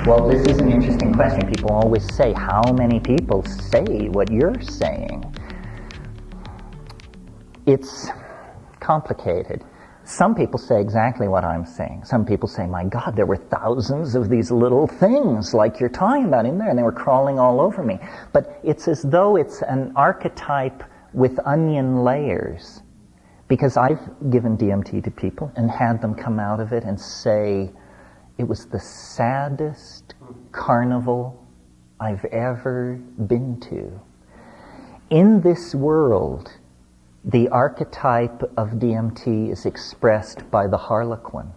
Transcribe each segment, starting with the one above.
Well, this is an interesting question. People always say, how many people say what you're saying? It's complicated. Some people say exactly what I'm saying. Some people say, my God, there were thousands of these little things like you're talking about in there, and they were crawling all over me. But it's as though it's an archetype with onion layers. Because I've given DMT to people and had them come out of it and say, it was the saddest carnival I've ever been to. In this world, the archetype of DMT is expressed by the harlequin.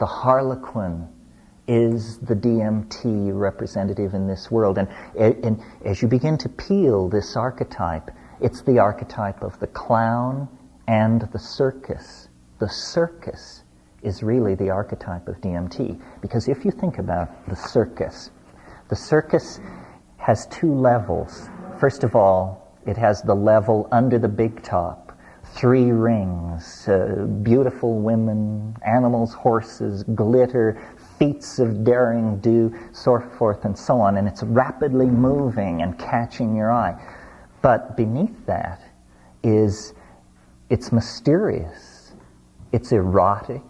The harlequin is the DMT representative in this world. And as you begin to peel this archetype, it's the archetype of the clown and the circus. The circus is really the archetype of DMT. Because if you think about the circus has two levels. First of all, it has the level under the big top, 3 rings, beautiful women, animals, horses, glitter, feats of daring do, so forth and so on. And it's rapidly moving and catching your eye. But beneath that it's mysterious, it's erotic,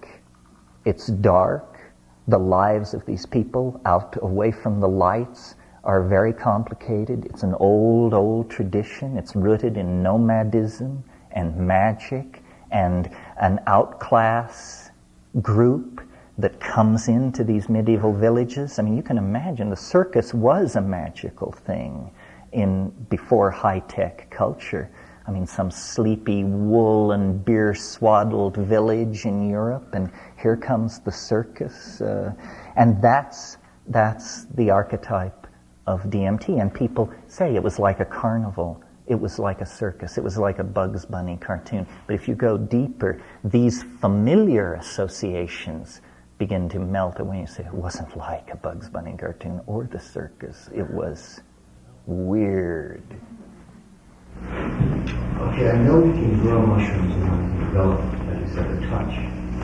it's dark. The lives of these people out away from the lights are very complicated. It's an old tradition. It's rooted in nomadism and magic and an outclass group that comes into these medieval villages. I mean, you can imagine the circus was a magical thing before high-tech culture. I mean, some sleepy wool and beer swaddled village in Europe, and here comes the circus. And that's the archetype of DMT. And people say it was like a carnival, it was like a circus, it was like a Bugs Bunny cartoon. But if you go deeper, these familiar associations begin to melt away. You say, it wasn't like a Bugs Bunny cartoon or the circus. It was weird. Okay, I know we can grow mushrooms and we can develop, as you said, the touch.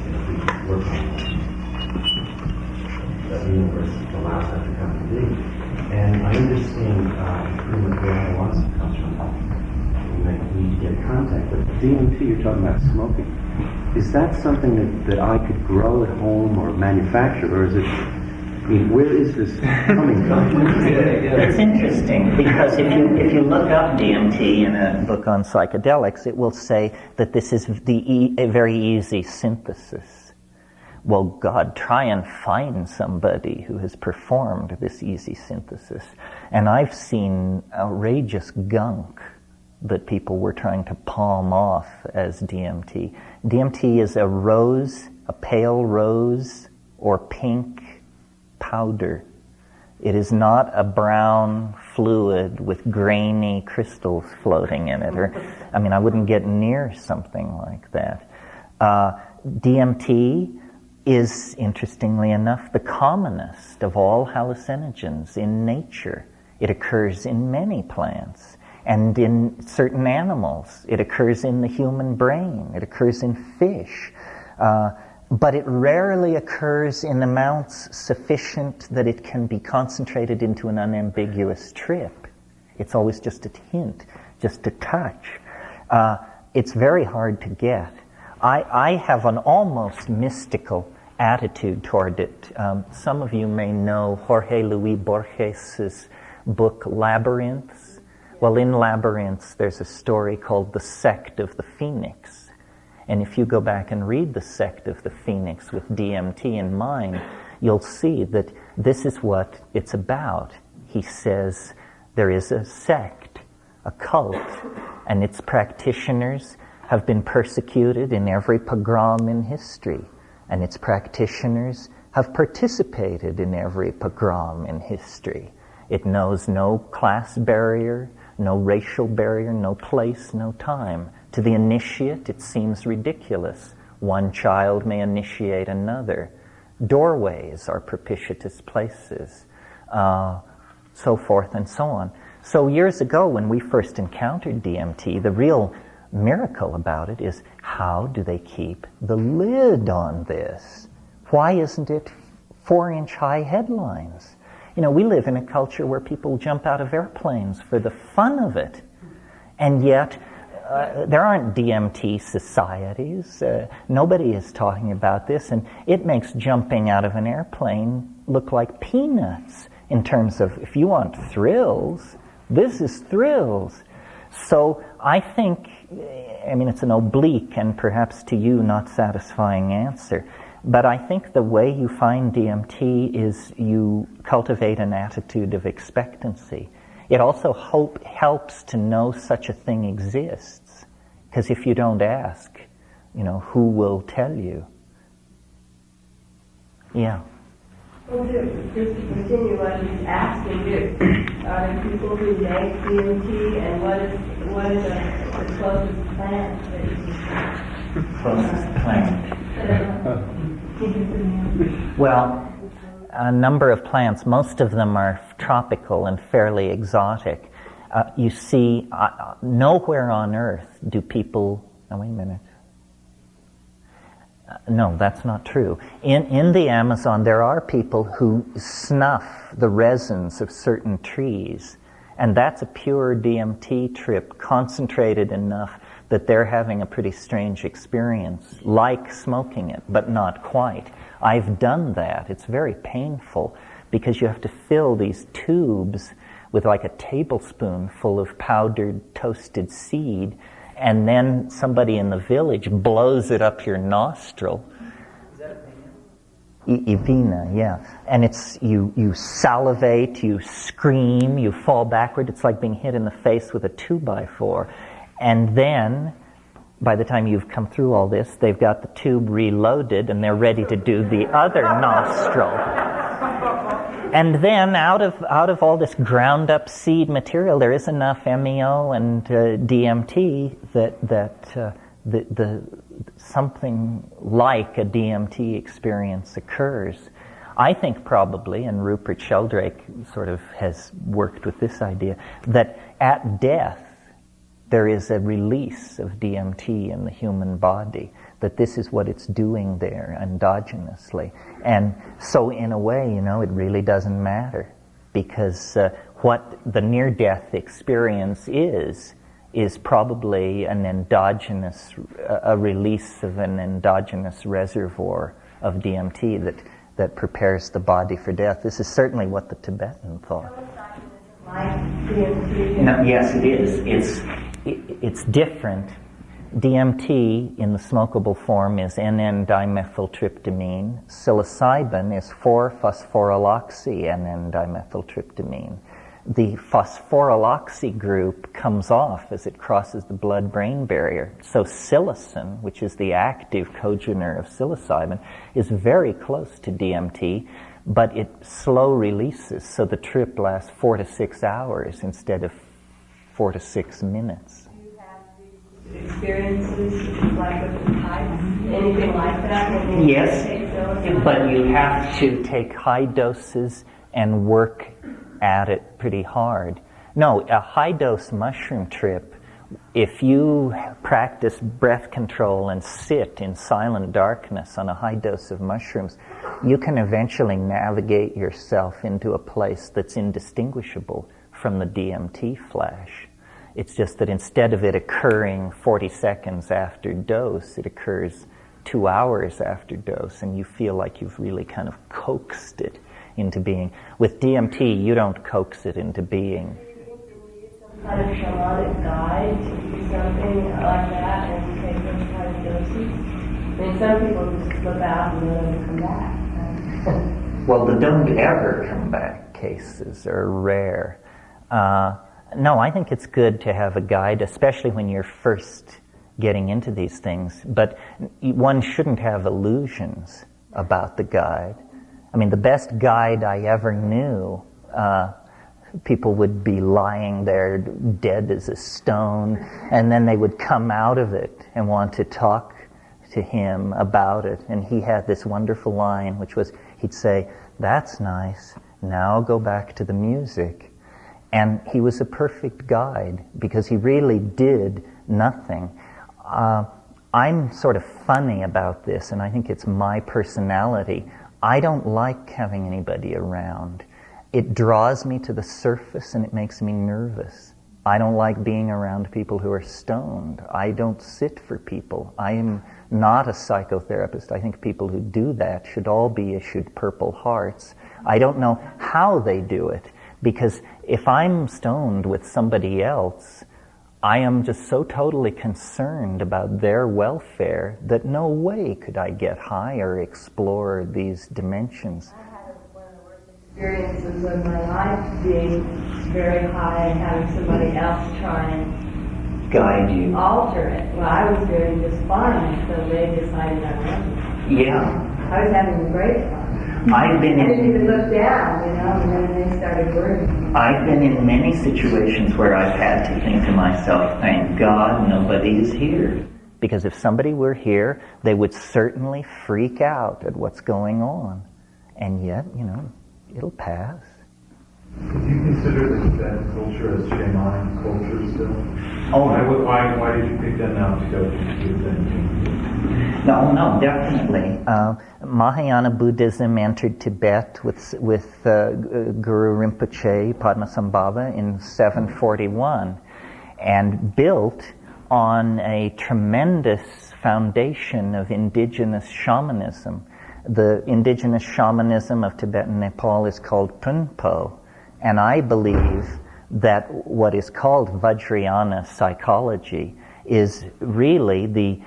If we work on that the universe allows that to come to be. And I understand pretty much where ayahuasca comes from. We might need to get in contact. But DMT, you're talking about smoking. Is that something that I could grow at home or manufacture, or is it? I mean, where is this coming from? It's interesting because if you look up DMT in a book on psychedelics, it will say that this is a very easy synthesis. Well, God, try and find somebody who has performed this easy synthesis. And I've seen outrageous gunk that people were trying to palm off as DMT. DMT is a rose, a pale rose or pink powder. It is not a brown fluid with grainy crystals floating in it. I wouldn't get near something like that. DMT is, interestingly enough, the commonest of all hallucinogens in nature. It occurs in many plants and in certain animals. It occurs in the human brain. It occurs in fish. But it rarely occurs in amounts sufficient that it can be concentrated into an unambiguous trip. It's always just a hint, just a touch. It's very hard to get. I have an almost mystical attitude toward it. Some of you may know Jorge Luis Borges' book Labyrinths. Well, in Labyrinths, there's a story called The Sect of the Phoenix. And if you go back and read The Sect of the Phoenix with DMT in mind, you'll see that this is what it's about. He says there is a sect, a cult, and its practitioners have been persecuted in every pogrom in history, and its practitioners have participated in every pogrom in history. It knows no class barrier, no racial barrier, no place, no time. To the initiate, it seems ridiculous. One child may initiate another. Doorways are propitious places, so forth and so on. So years ago, when we first encountered DMT, the real miracle about it is, how do they keep the lid on this? Why isn't it 4-inch high headlines. You know, we live in a culture where people jump out of airplanes for the fun of it. And yet, there aren't DMT societies. Nobody is talking about this. And it makes jumping out of an airplane look like peanuts in terms of, if you want thrills, this is thrills. So I think, I mean, it's an oblique and perhaps to you not satisfying answer, but I think the way you find DMT is you cultivate an attitude of expectancy. It also helps to know such a thing exists, because if you don't ask, you know, who will tell you? Yeah. Well, just to continue what he's asking you, are there people who make DMT, and what is the closest plant that you can Closest plant. Well, a number of plants, most of them are tropical and fairly exotic. You see, nowhere on earth do people... Oh, wait a minute. No, that's not true. In the Amazon, there are people who snuff the resins of certain trees, and that's a pure DMT trip, concentrated enough that they're having a pretty strange experience, like smoking it, but not quite. I've done that. It's very painful, because you have to fill these tubes with like a tablespoon full of powdered toasted seed, and then somebody in the village blows it up your nostril. Is that a pena? Ivina, yeah. And it's, you salivate, you scream, you fall backward. It's like being hit in the face with a 2x4. And then, by the time you've come through all this, they've got the tube reloaded and they're ready to do the other nostril. And then out of all this ground up seed material, there is enough MEO and DMT that something like a DMT experience occurs. I think probably, and Rupert Sheldrake sort of has worked with this idea, that at death there is a release of DMT in the human body, that this is what it's doing there endogenously. And so in a way, you know, it really doesn't matter, because what the near-death experience is probably an endogenous, a release of an endogenous reservoir of DMT that prepares the body for death. This is certainly what the Tibetan thought. like DMT? No, yes, it is. It's different. DMT in the smokable form is NN-dimethyltryptamine. Psilocybin is 4-phosphoryloxy-NN-dimethyltryptamine. The phosphoryloxy group comes off as it crosses the blood-brain barrier. So psilocin, which is the active cogener of psilocybin, is very close to DMT, but it slow releases, so the trip lasts 4 to 6 hours instead of 4 to 6 minutes. Experiences like with the types, anything like that? Yes, but you have to take high doses and work at it pretty hard. No, a high-dose mushroom trip, if you practice breath control and sit in silent darkness on a high dose of mushrooms, you can eventually navigate yourself into a place that's indistinguishable from the DMT flash. It's just that instead of it occurring 40 seconds after dose, it occurs 2 hours after dose, and you feel like you've really kind of coaxed it into being. With DMT, you don't coax it into being. Some kind of shamanic guide to do something like that and take those kind of doses? I mean, some people just slip out and then come back. Right? Well, the don't ever come back cases are rare. No, I think it's good to have a guide, especially when you're first getting into these things. But one shouldn't have illusions about the guide. I mean, the best guide I ever knew, people would be lying there dead as a stone, and then they would come out of it and want to talk to him about it. And he had this wonderful line, which was, he'd say, "That's nice, now go back to the music." And he was a perfect guide because he really did nothing. I'm sort of funny about this, and I think it's my personality. I don't like having anybody around. It draws me to the surface and it makes me nervous. I don't like being around people who are stoned. I don't sit for people. I am not a psychotherapist. I think people who do that should all be issued Purple Hearts. I don't know how they do it, because if I'm stoned with somebody else, I am just so totally concerned about their welfare that no way could I get high or explore these dimensions. I had one of the worst experiences of my life being very high and having somebody else try and Guide you. alter it. Well, I was doing just fine until they decided I wasn't. Yeah. I was having a great fun. I've been I didn't even look down, and then they started worrying. I've been in many situations where I've had to think to myself, thank God nobody is here. Because if somebody were here, they would certainly freak out at what's going on. And yet, it'll pass. Do you consider the Tibetan culture as shamanic culture still? Oh, Why did you pick them out to go to Tibet? No, definitely. Mahayana Buddhism entered Tibet with Guru Rinpoche, Padmasambhava, in 741, and built on a tremendous foundation of indigenous shamanism. The indigenous shamanism of Tibet and Nepal is called Punpo, and I believe that what is called Vajrayana psychology is really the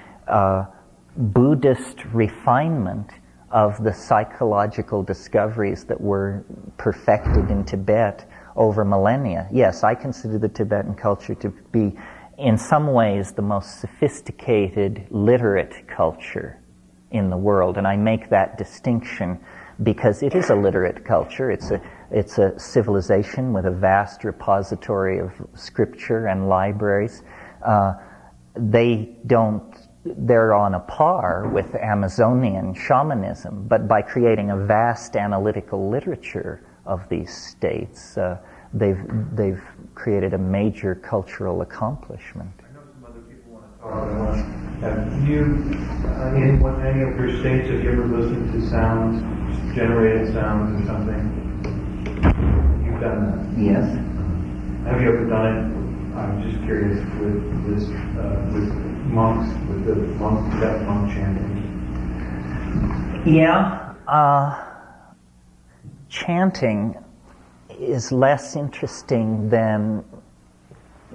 Buddhist refinement of the psychological discoveries that were perfected in Tibet over millennia. Yes, I consider the Tibetan culture to be, in some ways, the most sophisticated, literate culture in the world, and I make that distinction because it is a literate culture. It's a civilization with a vast repository of scripture and libraries. They're on a par with Amazonian shamanism, but by creating a vast analytical literature of these states, they've created a major cultural accomplishment. I know some other people want to talk. Have you, in any of your states, have you ever listened to sounds, generated sounds or something? You've done that? Yes. Have you ever done it? I'm just curious with this, with monks, with the Tibetan monk chanting. Yeah, chanting is less interesting than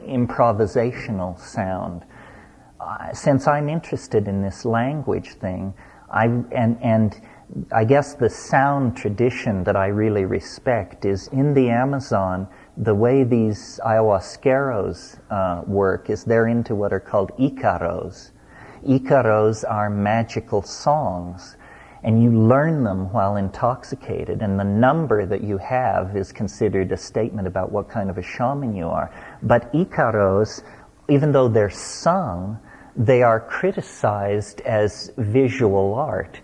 improvisational sound. Since I'm interested in this language thing, and I guess the sound tradition that I really respect is in the Amazon. The way these ayahuasqueros work is they're into what are called icaros. Icaros are magical songs, and you learn them while intoxicated, and the number that you have is considered a statement about what kind of a shaman you are. But icaros, even though they're sung, they are criticized as visual art.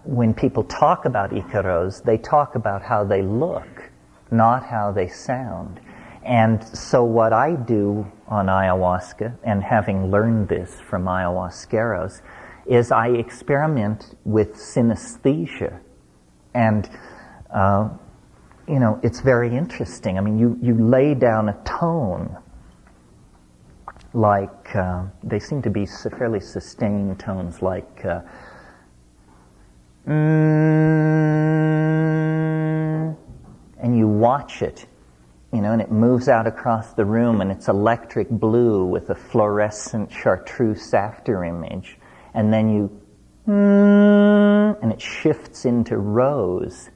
When people talk about icaros, they talk about how they look, not how they sound. And so what I do on ayahuasca, and having learned this from ayahuasqueros, is I experiment with synesthesia. And, it's very interesting. I mean, you lay down a tone, like, they seem to be fairly sustained tones, like, and you watch it, and it moves out across the room, and it's electric blue with a fluorescent chartreuse after image, and then and it shifts into rose.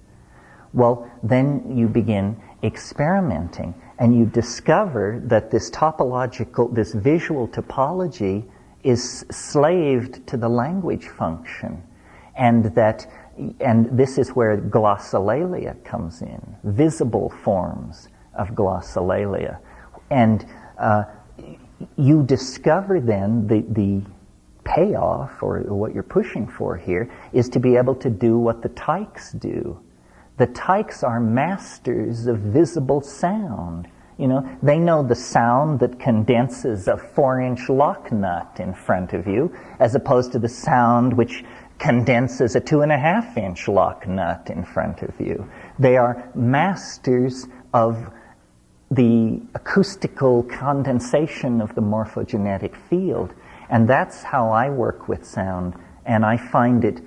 Well, then you begin experimenting, and you discover that this visual topology is slaved to the language function, and this is where glossolalia comes in, visible forms of glossolalia. And you discover then the payoff, or what you're pushing for here, is to be able to do what the tykes do. The tykes are masters of visible sound. They know the sound that condenses a 4-inch lock nut in front of you, as opposed to the sound which condenses a 2.5-inch lock nut in front of you. They are masters of the acoustical condensation of the morphogenetic field. And that's how I work with sound. And I find it,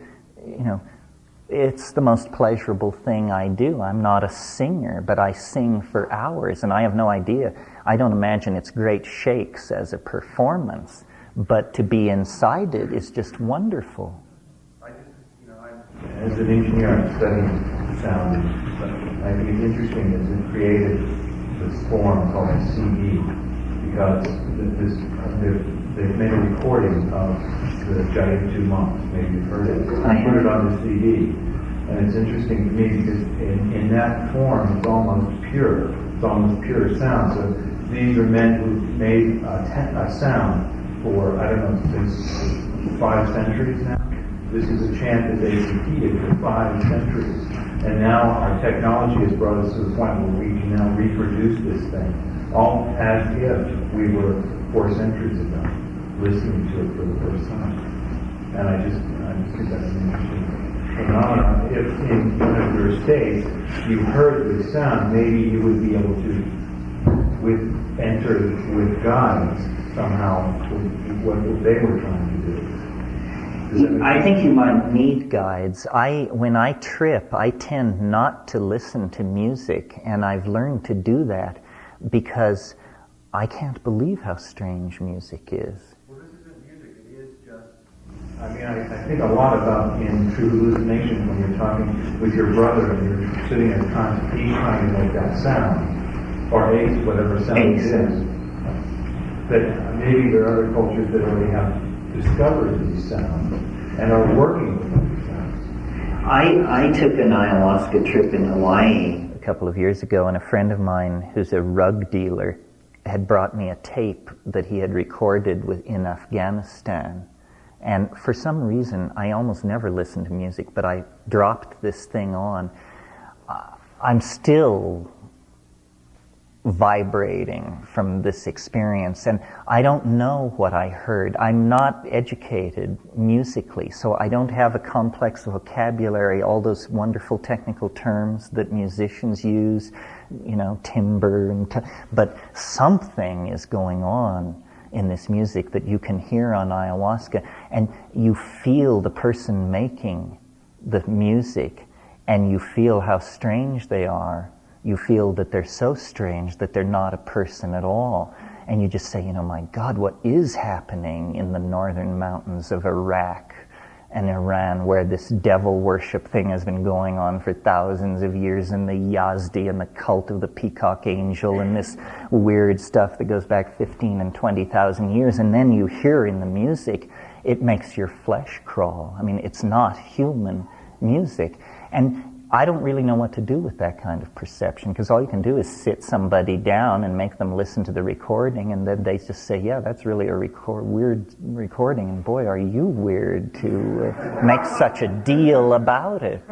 it's the most pleasurable thing I do. I'm not a singer, but I sing for hours, and I have no idea. I don't imagine it's great shakes as a performance, but to be inside it is just wonderful. As an engineer, I'm studying sound. I think it's interesting that they created this form called a CD because they've made a recording of the Giant 2 Monks. Maybe you've heard it. They put it on the CD. And it's interesting to me because in that form, it's almost pure. It's almost pure sound. So these are men who made a sound for, I don't know, since 5 centuries now. This is a chant that they've repeated for 5 centuries. And now our technology has brought us to the point where we can now reproduce this thing, all as if we were 4 centuries ago, listening to it for the first time. And I just think that's an interesting phenomenon. If in one of your states you heard this sound, maybe you would be able to enter with guides somehow with what they were trying to do. I think you might need guides. When I trip, I tend not to listen to music, and I've learned to do that because I can't believe how strange music is. Well, this isn't music. It is just. I think a lot about in true hallucination when you're talking with your brother and you're sitting at a concert, he's trying to make that sound, or ace, whatever sound it is. That maybe there are other cultures that already have discovered these sounds and are working with these sounds. I took an ayahuasca trip in Hawaii a couple of years ago, and a friend of mine who's a rug dealer had brought me a tape that he had recorded in Afghanistan. And for some reason, I almost never listen to music, but I dropped this thing on. I'm still vibrating from this experience, and I don't know what I heard. I'm not educated musically, so I don't have a complex vocabulary, all those wonderful technical terms that musicians use, timbre, but something is going on in this music that you can hear on ayahuasca, and you feel the person making the music, and you feel how strange they are. You feel that they're so strange that they're not a person at all. And you just say, my God, what is happening in the northern mountains of Iraq and Iran, where this devil worship thing has been going on for thousands of years, and the Yazdi and the cult of the peacock angel and this weird stuff that goes back 15 and 20,000 years. And then you hear in the music, it makes your flesh crawl. It's not human music. And I don't really know what to do with that kind of perception, because all you can do is sit somebody down and make them listen to the recording, and then they just say, yeah, that's really a weird recording, and boy, are you weird to make such a deal about it.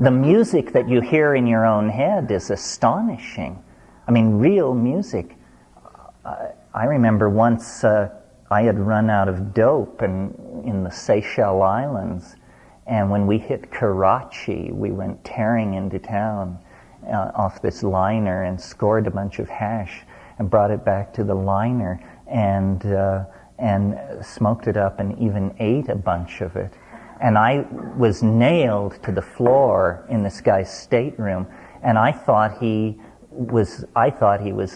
The music that you hear in your own head is astonishing. Real music. I remember once I had run out of dope in the Seychelles Islands. And when we hit Karachi, we went tearing into town off this liner and scored a bunch of hash and brought it back to the liner and smoked it up and even ate a bunch of it. And I was nailed to the floor in this guy's stateroom, and I thought he was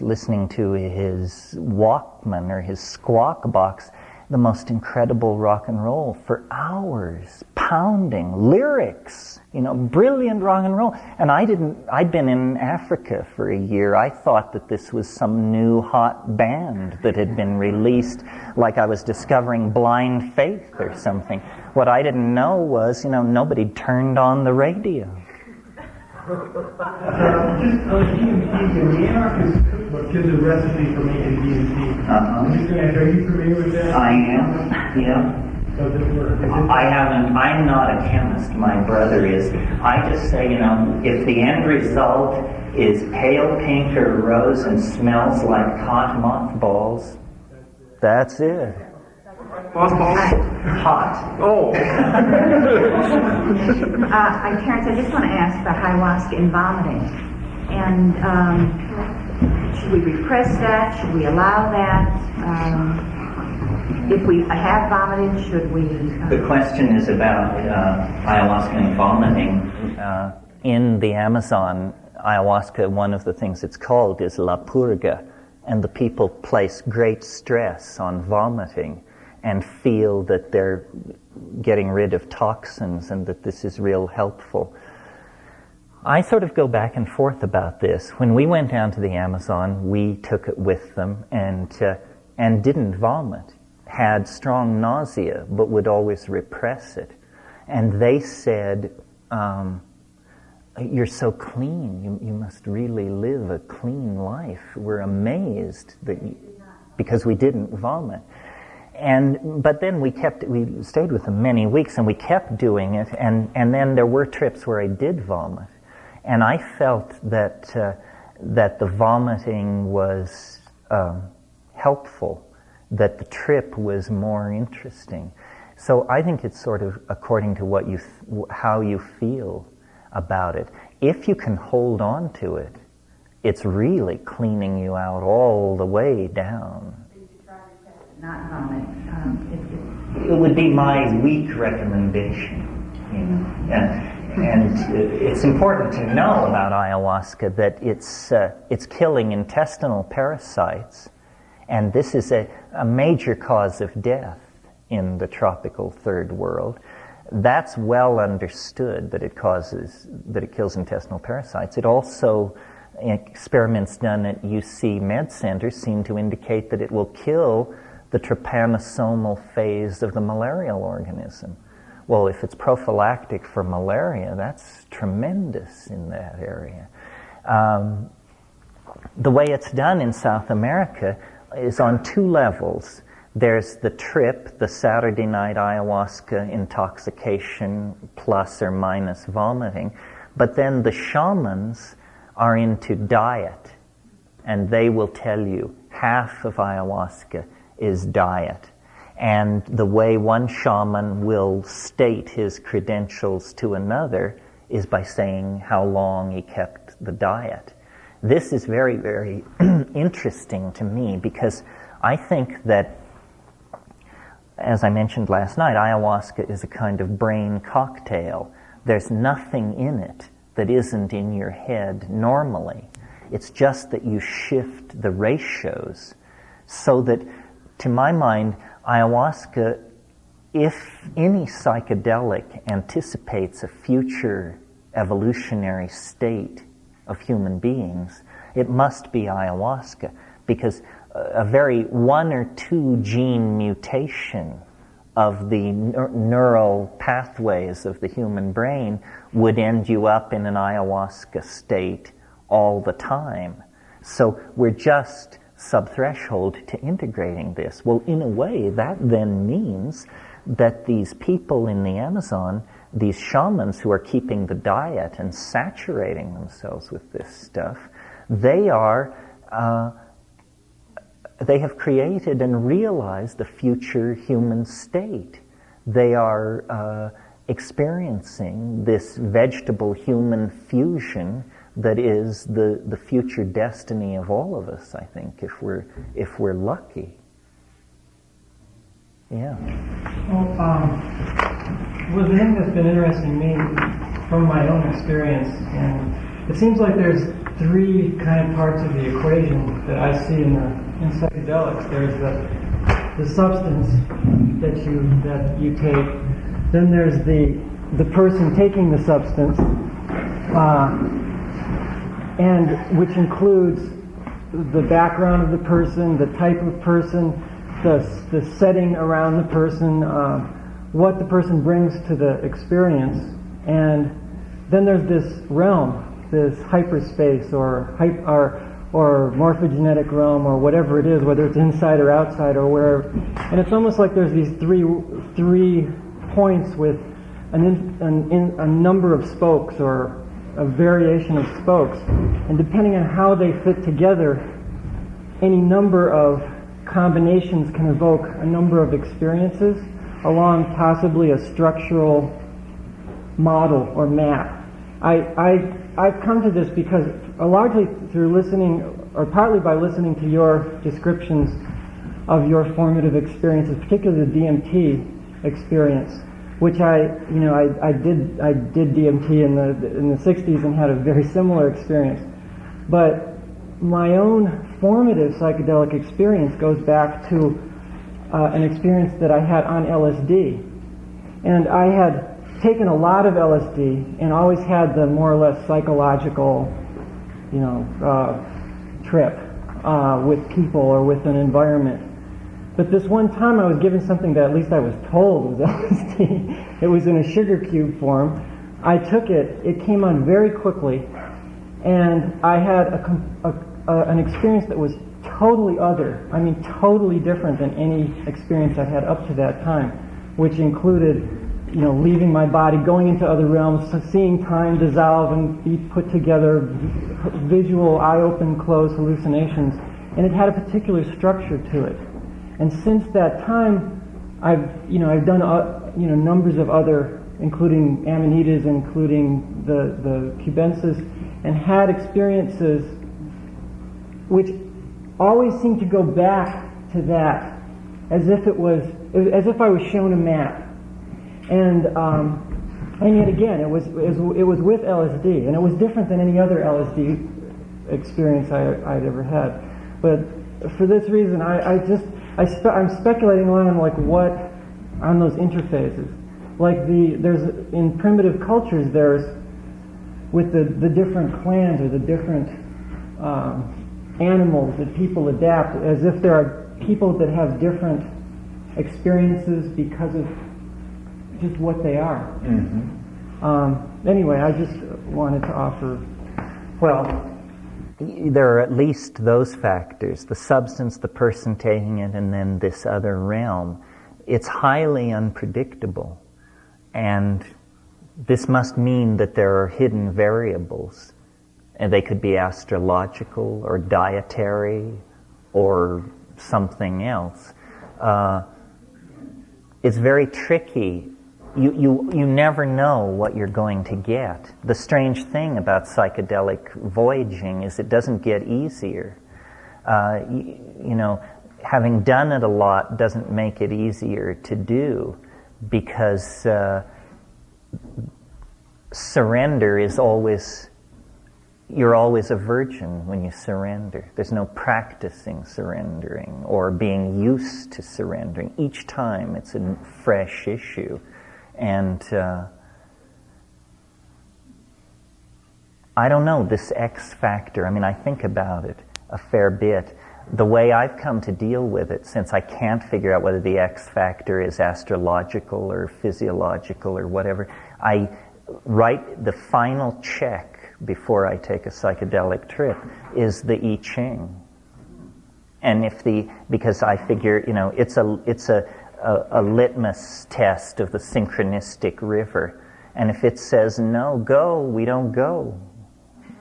listening to his Walkman or his Squawk Box, the most incredible rock and roll for hours, pounding lyrics, brilliant rock and roll. And I'd been in Africa for a year. I thought that this was some new hot band that had been released, like I was discovering Blind Faith or something. What I didn't know was, nobody turned on the radio. Gives a recipe for making DMT. Are you familiar with that? I am, yeah. So this works. I'm not a chemist, my brother is. I just say, if the end result is pale pink or rose and smells like cotton mothballs, that's it. Hot. Oh. Terence, I just want to ask about ayahuasca and vomiting. And should we repress that? Should we allow that? If we have vomited, should we? The question is about ayahuasca and vomiting. In the Amazon, ayahuasca, one of the things it's called is la purga, and the people place great stress on vomiting and feel that they're getting rid of toxins and that this is real helpful. I sort of go back and forth about this. When we went down to the Amazon, we took it with them and didn't vomit, had strong nausea, but would always repress it. And they said, you're so clean, you must really live a clean life. We're amazed that because we didn't vomit. But then we stayed with them many weeks and we kept doing it, and then there were trips where I did vomit. And I felt that the vomiting was helpful, that the trip was more interesting. So I think it's sort of according to how you feel about it. If you can hold on to it, it's really cleaning you out all the way down. Not vomit. It would be my weak recommendation. And it's important to know about ayahuasca that it's killing intestinal parasites, and this is a major cause of death in the tropical third world. That's well understood that it kills intestinal parasites. It also, experiments done at UC Med Center seem to indicate that it will kill the trypanosomal phase of the malarial organism. Well, if it's prophylactic for malaria, that's tremendous in that area. The way it's done in South America is on two levels. There's the trip, the Saturday night ayahuasca intoxication plus or minus vomiting, but then the shamans are into diet, and they will tell you half of ayahuasca is diet. And the way one shaman will state his credentials to another is by saying how long he kept the diet. This is very, very interesting to me because I think that, as I mentioned last night, ayahuasca is a kind of brain cocktail. There's nothing in it that isn't in your head normally. It's just that you shift the ratios so that, to my mind, ayahuasca, if any psychedelic anticipates a future evolutionary state of human beings, it must be ayahuasca, because a very 1 or 2 gene mutation of the neural pathways of the human brain would end you up in an ayahuasca state all the time. So we're just sub-threshold to integrating this. Well, in a way, that then means that these people in the Amazon, these shamans who are keeping the diet and saturating themselves with this stuff, they have created and realized the future human state. They are experiencing this vegetable-human fusion that is the future destiny of all of us, I think, if we're lucky. Yeah. Well, the thing that's been interesting to me from my own experience, and it seems like there's 3 kind of parts of the equation that I see in psychedelics. There's the substance that you take. Then there's the person taking the substance, and which includes the background of the person, the type of person, the setting around the person, what the person brings to the experience, and then there's this realm, this hyperspace or morphogenetic realm or whatever it is, whether it's inside or outside or wherever. And it's almost like there's these three points with a number of spokes or a variation of spokes, and depending on how they fit together, any number of combinations can evoke a number of experiences along possibly a structural model or map. I've come to this because largely through listening, or partly by listening to your descriptions of your formative experiences, particularly the DMT experience, which I did DMT in the 60s and had a very similar experience. But my own formative psychedelic experience goes back to an experience that I had on LSD. And I had taken a lot of LSD and always had the more or less psychological, trip with people or with an environment. But this one time I was given something that at least I was told was LSD. It was in a sugar cube form. I took it. It came on very quickly. And I had an experience that was totally other. I mean, totally different than any experience I'd had up to that time, which included, leaving my body, going into other realms, seeing time dissolve and be put together, visual, eye-open, closed hallucinations. And it had a particular structure to it. And since that time, I've done numbers of other, including Amanitas, including the Cubensis, and had experiences which always seemed to go back to that, as if I was shown a map. And yet again, it was with LSD, and it was different than any other LSD experience I'd ever had. But for this reason, I'm speculating on on those interfaces. Like there's in primitive cultures, there's with the different clans or the different animals that people adapt, as if there are people that have different experiences because of just what they are. Mm-hmm. Anyway, I just wanted to offer. Well, there are at least those factors, the substance, the person taking it, and then this other realm. It's highly unpredictable. And this must mean that there are hidden variables. And they could be astrological or dietary or something else. It's very tricky. You never know what you're going to get. The strange thing about psychedelic voyaging is it doesn't get easier. Having done it a lot doesn't make it easier to do, because surrender is you're always a virgin when you surrender. There's no practicing surrendering or being used to surrendering. Each time it's a fresh issue. And I don't know, this X factor, I think about it a fair bit. The way I've come to deal with it, since I can't figure out whether the X factor is astrological or physiological or whatever, I write the final check before I take a psychedelic trip is the I Ching. And because I figure, it's a litmus test of the synchronistic river. And if it says no, go, we don't go,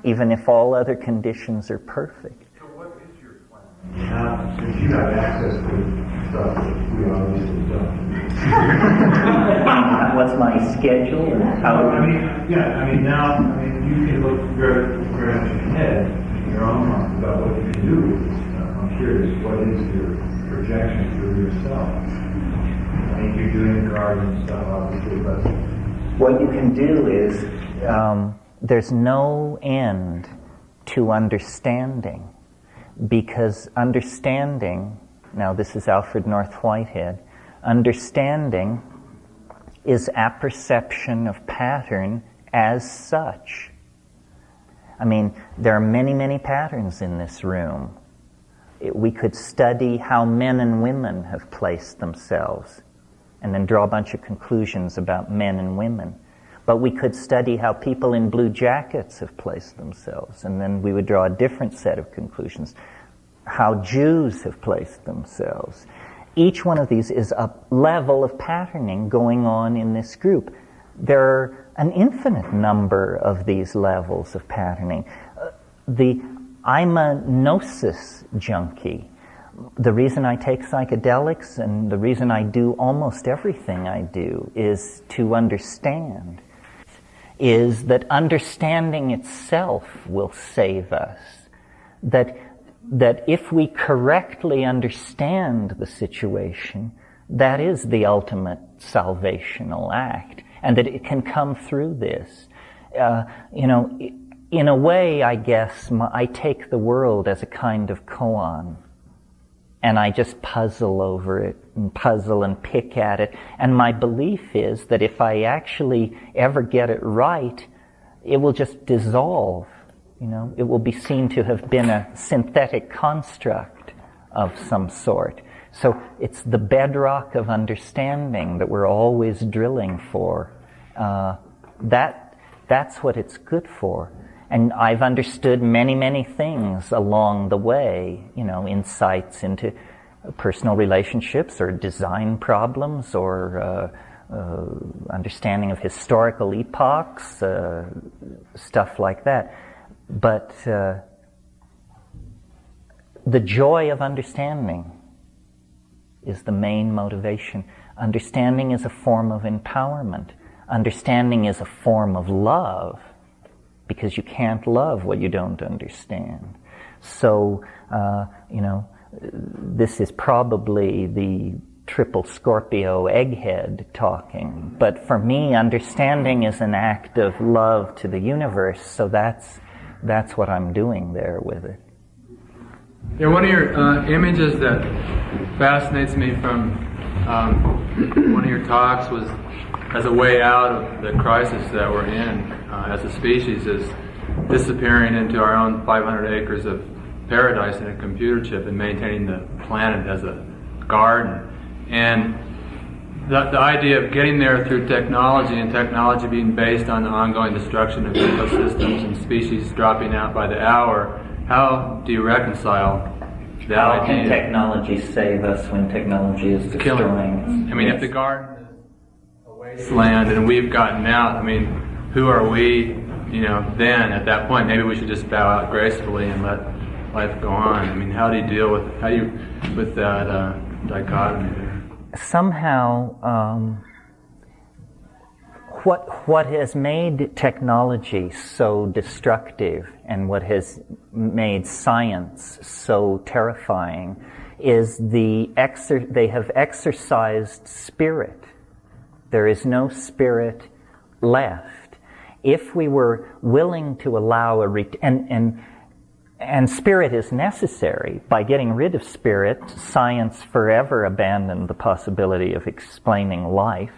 even if all other conditions are perfect. So what is your plan? Since you have access to stuff that we obviously don't. What's my schedule? Or how? Now you can look very, very much ahead in your own mind about what you can do with this stuff. I'm curious, what is your projection for yourself? You're doing the garden stuff, obviously, but what you can do is there's no end to understanding, because understanding, now this is Alfred North Whitehead, understanding is apperception of pattern as such. There are many, many patterns in this room. We could study how men and women have placed themselves and then draw a bunch of conclusions about men and women. But we could study how people in blue jackets have placed themselves, and then we would draw a different set of conclusions. How Jews have placed themselves. Each one of these is a level of patterning going on in this group. There are an infinite number of these levels of patterning. I'm a gnosis junkie. the reason I take psychedelics and the reason I do almost everything I do is to understand, is that understanding itself will save us. That if we correctly understand the situation, that is the ultimate salvational act, and that it can come through this. In a way, I guess, I take the world as a kind of koan, and I just puzzle over it, and puzzle and pick at it, and my belief is that if I actually ever get it right, it will just dissolve. It will be seen to have been a synthetic construct of some sort. So it's the bedrock of understanding that we're always drilling for. That's what it's good for. And I've understood many, many things along the way, insights into personal relationships or design problems or understanding of historical epochs, stuff like that. But the joy of understanding is the main motivation. Understanding is a form of empowerment. Understanding is a form of love, because you can't love what you don't understand. So, this is probably the triple Scorpio egghead talking. But for me, understanding is an act of love to the universe, so that's what I'm doing there with it. Yeah, one of your images that fascinates me from one of your talks was as a way out of the crisis that we're in as a species is disappearing into our own 500 acres of paradise in a computer chip and maintaining the planet as a garden. And the idea of getting there through technology, and technology being based on the ongoing destruction of ecosystems and species dropping out by the hour, how do you reconcile that How idea? can technology save us when technology is destroying us? I mean, if the garden is a wasteland and we've gotten out, who are we, then at that point? Maybe we should just bow out gracefully and let life go on. How do you deal with that dichotomy there? Somehow, what has made technology so destructive and what has made science so terrifying is they have exercised spirit. There is no spirit left. If we were willing to allow and spirit is necessary. By getting rid of spirit, science forever abandoned the possibility of explaining life.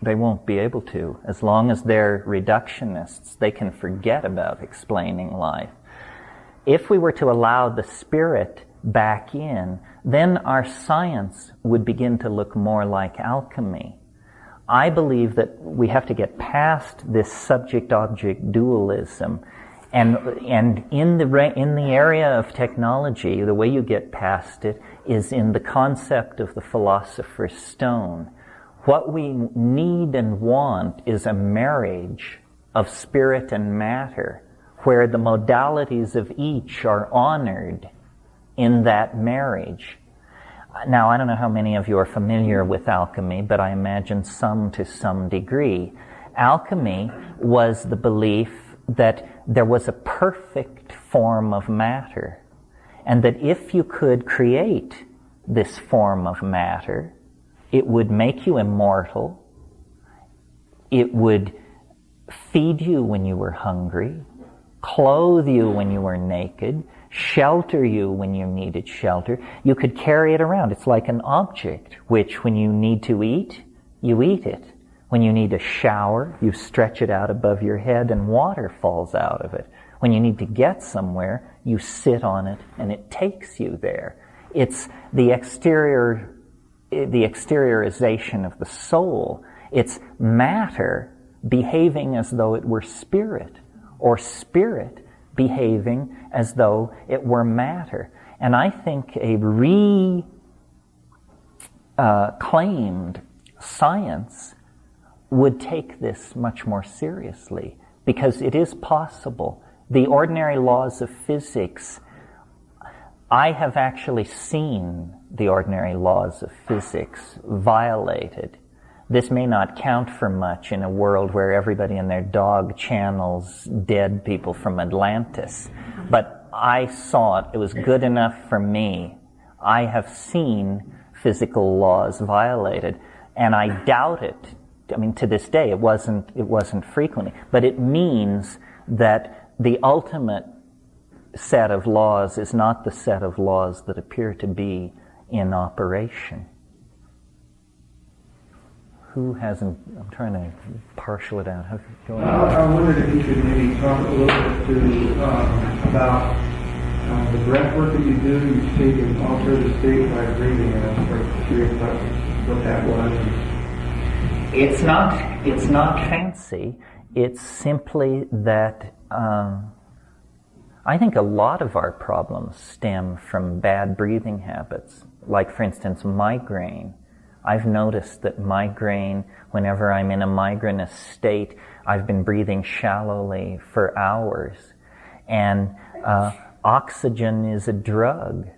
They won't be able to. As long as they're reductionists, they can forget about explaining life. If we were to allow the spirit back in, then our science would begin to look more like alchemy. I believe that we have to get past this subject-object dualism. And in the area of technology, the way you get past it is in the concept of the philosopher's stone. What we need and want is a marriage of spirit and matter, where the modalities of each are honored in that marriage. Now, I don't know how many of you are familiar with alchemy, but I imagine some to some degree. Alchemy was the belief that there was a perfect form of matter, and that if you could create this form of matter, it would make you immortal, it would feed you when you were hungry, clothe you when you were naked, shelter you when you needed shelter. You could carry it around. It's like an object, which when you need to eat, you eat it. When you need a shower, you stretch it out above your head and water falls out of it. When you need to get somewhere, you sit on it and it takes you there. It's the exteriorization of the soul. It's matter behaving as though it were spirit, or spirit behaving as though it were matter. And I think a reclaimed science would take this much more seriously, because it is possible. The ordinary laws of physics I have actually seen the ordinary laws of physics violated. This may not count for much in a world where everybody and their dog channels dead people from Atlantis, but I saw it. It was good enough for me. I have seen physical laws violated, and I doubt it. I mean, to this day, it wasn't frequently, but it means that the ultimate set of laws is not the set of laws that appear to be in operation. Who hasn't? I'm trying to partial it out. I wondered if you could maybe talk a little bit to about the breath work that you do. You say you can alter the state by breathing, and I was sort of curious about what that was. It's not fancy. It's simply that I think a lot of our problems stem from bad breathing habits. Like, for instance, migraine. I've noticed that migraine, whenever I'm in a migrainous state, I've been breathing shallowly for hours. And oxygen is a drug,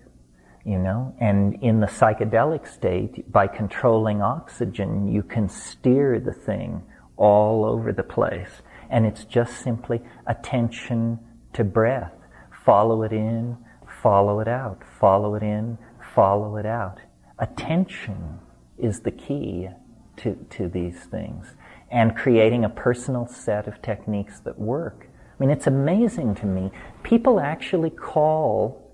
you know, and in the psychedelic state, by controlling oxygen, you can steer the thing all over the place. And it's just simply attention to breath. Follow it in, follow it out, follow it in, follow it out. Attention is the key to these things, and creating a personal set of techniques that work. I mean, it's amazing to me. People actually call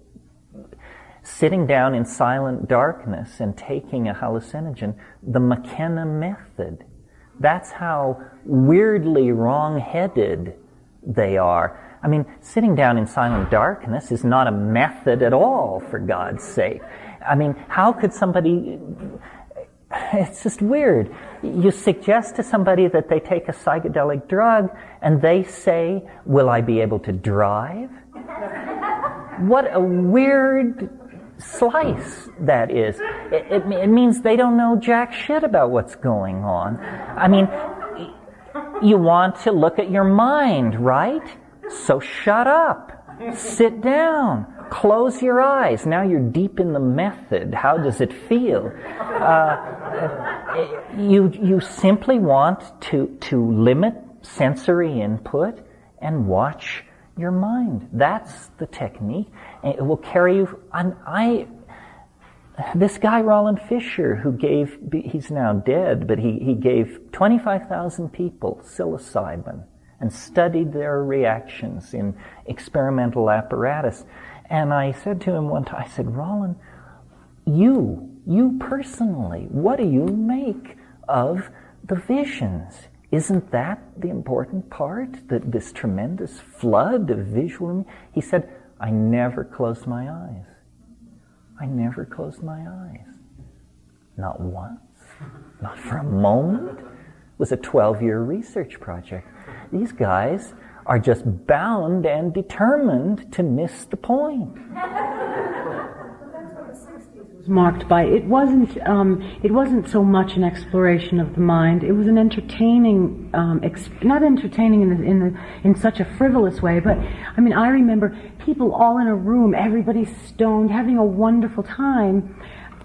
sitting down in silent darkness and taking a hallucinogen the McKenna method. That's how weirdly wrong-headed they are. I mean, sitting down in silent darkness is not a method at all, for God's sake. I mean, how could somebody... It's just weird. You suggest to somebody that they take a psychedelic drug, and they say, "Will I be able to drive?" What a weird slice that is. It means they don't know jack shit about what's going on. I mean, you want to look at your mind, right? So shut up. Sit down. Close your eyes. Now you're deep in the method. How does it feel? You simply want to limit sensory input and watch your mind. That's the technique. And it will carry you. This guy, Roland Fisher, he's now dead, but he gave 25,000 people psilocybin and studied their reactions in experimental apparatus. And I said to him one time, I said, "Roland, you personally, what do you make of the visions? Isn't that the important part, that this tremendous flood of visual?" He said, "I never closed my eyes. I never closed my eyes. Not once. Not for a moment." It was a 12-year research project. These guys are just bound and determined to miss the point. Was marked by it wasn't so much an exploration of the mind. It was an entertaining, not entertaining in such a frivolous way, but I mean, I remember people all in a room, everybody stoned, having a wonderful time.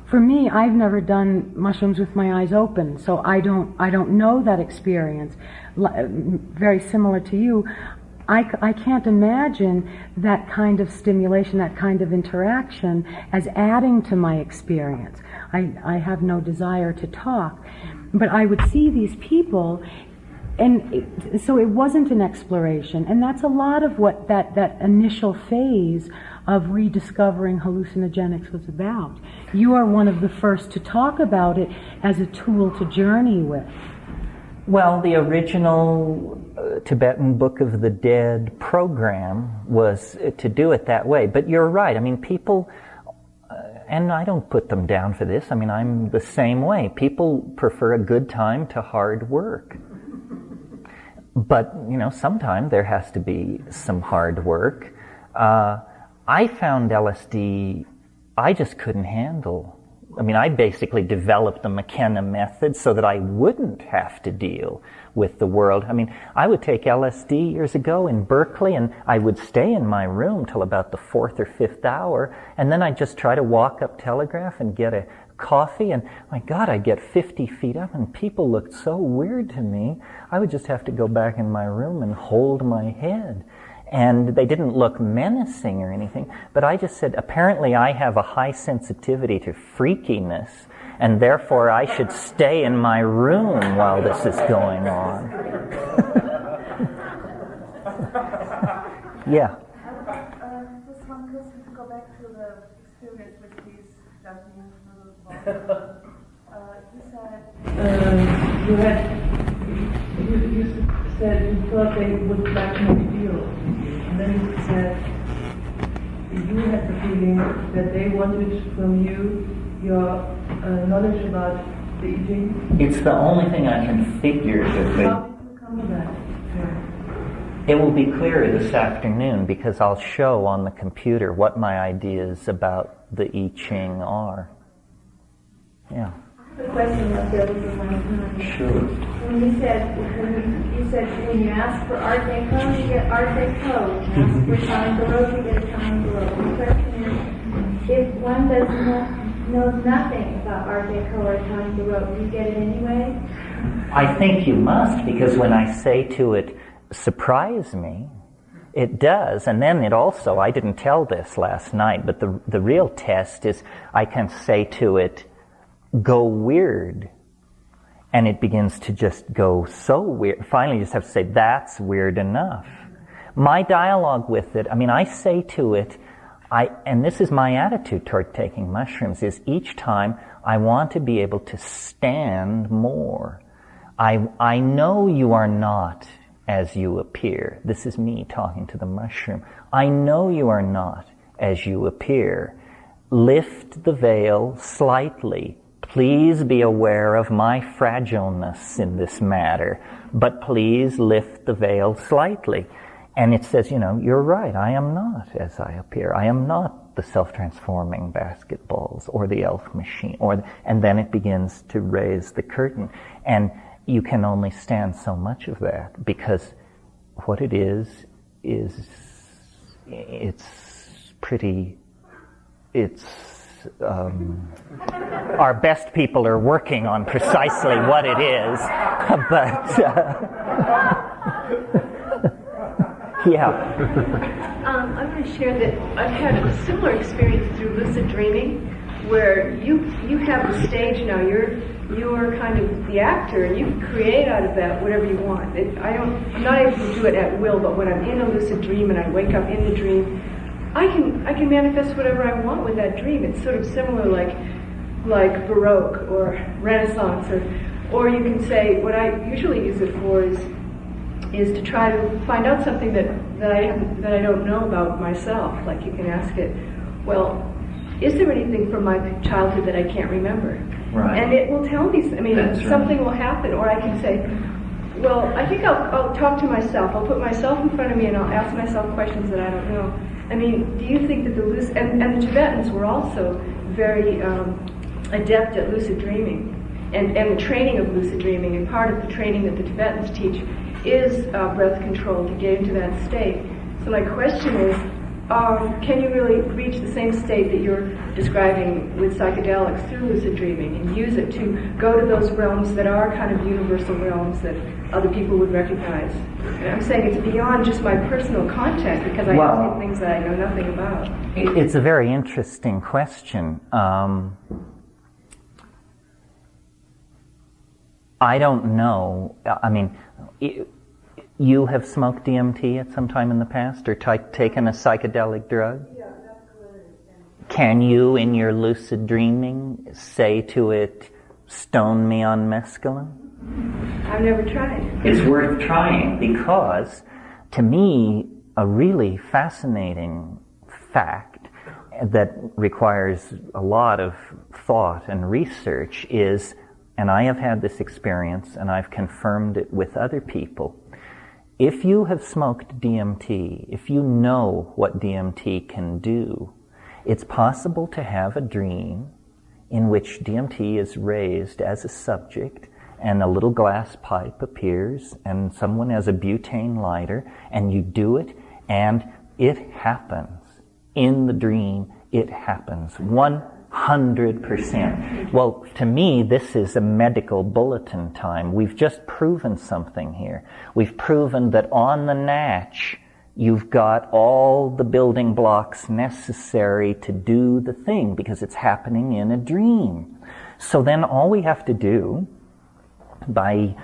For me, I've never done mushrooms with my eyes open, so I don't know that experience. Very similar to you, I can't imagine that kind of stimulation, that kind of interaction as adding to my experience. I have no desire to talk, but I would see these people, and so it wasn't an exploration, and that's a lot of what that initial phase of rediscovering hallucinogenics was about. You are one of the first to talk about it as a tool to journey with. Well, the original Tibetan Book of the Dead program was to do it that way. But you're right. I mean, people, and I don't put them down for this. I mean, I'm the same way. People prefer a good time to hard work. But, you know, sometimes there has to be some hard work. I found LSD, I just couldn't handle I basically developed the McKenna method so that I wouldn't have to deal with the world. I would take LSD years ago in Berkeley, and I would stay in my room till about the 4th or 5th hour, and then I'd just try to walk up Telegraph and get a coffee, and my God, I'd get 50 feet up, and people looked so weird to me. I would just have to go back in my room and hold my head. And they didn't look menacing or anything, but I just said, apparently I have a high sensitivity to freakiness, and therefore I should stay in my room while this is going on. Yeah. Just one question to go back to the experience with these Japanese little you said you thought they would like to feel, and then you said you had the feeling that they wanted from you your knowledge about the eating. It's the only thing I can figure that they... How did you come to that? It will be clearer this afternoon because I'll show on the computer what my ideas about the I Ching are. Yeah. The question up there was the one. Sure. When you said when you ask for Art Deco, you get Art Deco. When you ask for Time Baroque, you get Time Baroque. The question is, if one knows nothing about Art Deco or Time Baroque, do you get it anyway? I think you must, because when I say to it, surprise me, it does. And then it also, I didn't tell this last night, but the real test is I can say to it, go weird. And it begins to just go so weird. Finally, you just have to say, that's weird enough. My dialogue with it, I say to it, and this is my attitude toward taking mushrooms, is each time I want to be able to stand more. I know you are not as you appear. This is me talking to the mushroom. I know you are not as you appear. Lift the veil slightly. Please be aware of my fragileness in this matter, but please lift the veil slightly. And it says, you're right, I am not as I appear. I am not the self-transforming basketballs or the elf machine. And then it begins to raise the curtain. And you can only stand so much of that, because what it is our best people are working on precisely what it is, but yeah. I'm going to share that I've had a similar experience through lucid dreaming, where you have the stage now. You're kind of the actor, and you can create out of that whatever you want. I'm not able to do it at will, but when I'm in a lucid dream and I wake up in the dream, I can manifest whatever I want with that dream. It's sort of similar, like Baroque or Renaissance, or you can say what I usually use it for is to try to find out something that I don't know about myself. Like you can ask it, well, is there anything from my childhood that I can't remember? Right. And it will tell me. That's something right. will happen, or I can say, well, I think I'll talk to myself. I'll put myself in front of me and I'll ask myself questions that I don't know. Do you think that the the Tibetans were also very adept at lucid dreaming and the training of lucid dreaming, and part of the training that the Tibetans teach is breath control to get into that state. So my question is, can you really reach the same state that you're describing with psychedelics through lucid dreaming and use it to go to those realms that are kind of universal realms that other people would recognize? And I'm saying it's beyond just my personal contact, because I see things that I know nothing about. It's a very interesting question. I don't know. You have smoked DMT at some time in the past, or taken a psychedelic drug? Yeah, that's what it is. Can you, in your lucid dreaming, say to it, stone me on mescaline? I've never tried. It's worth trying, because, to me, a really fascinating fact that requires a lot of thought and research is, and I have had this experience and I've confirmed it with other people, if you have smoked DMT, if you know what DMT can do, it's possible to have a dream in which DMT is raised as a subject, and a little glass pipe appears, and someone has a butane lighter, and you do it, and it happens. In the dream, it happens. 100%. Well, to me, this is a medical bulletin time. We've just proven something here. We've proven that on the natch, you've got all the building blocks necessary to do the thing, because it's happening in a dream. So then all we have to do, by,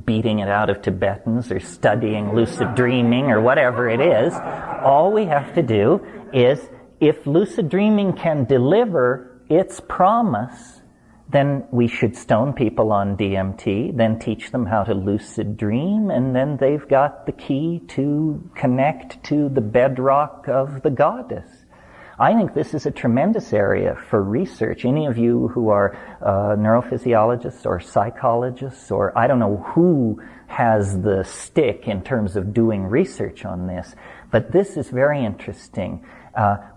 beating it out of Tibetans or studying lucid dreaming or whatever it is, all we have to do is, if lucid dreaming can deliver its promise, then we should stone people on DMT, then teach them how to lucid dream, and then they've got the key to connect to the bedrock of the goddess. I think this is a tremendous area for research. Any of you who are neurophysiologists or psychologists, or I don't know who has the stick in terms of doing research on this, but this is very interesting.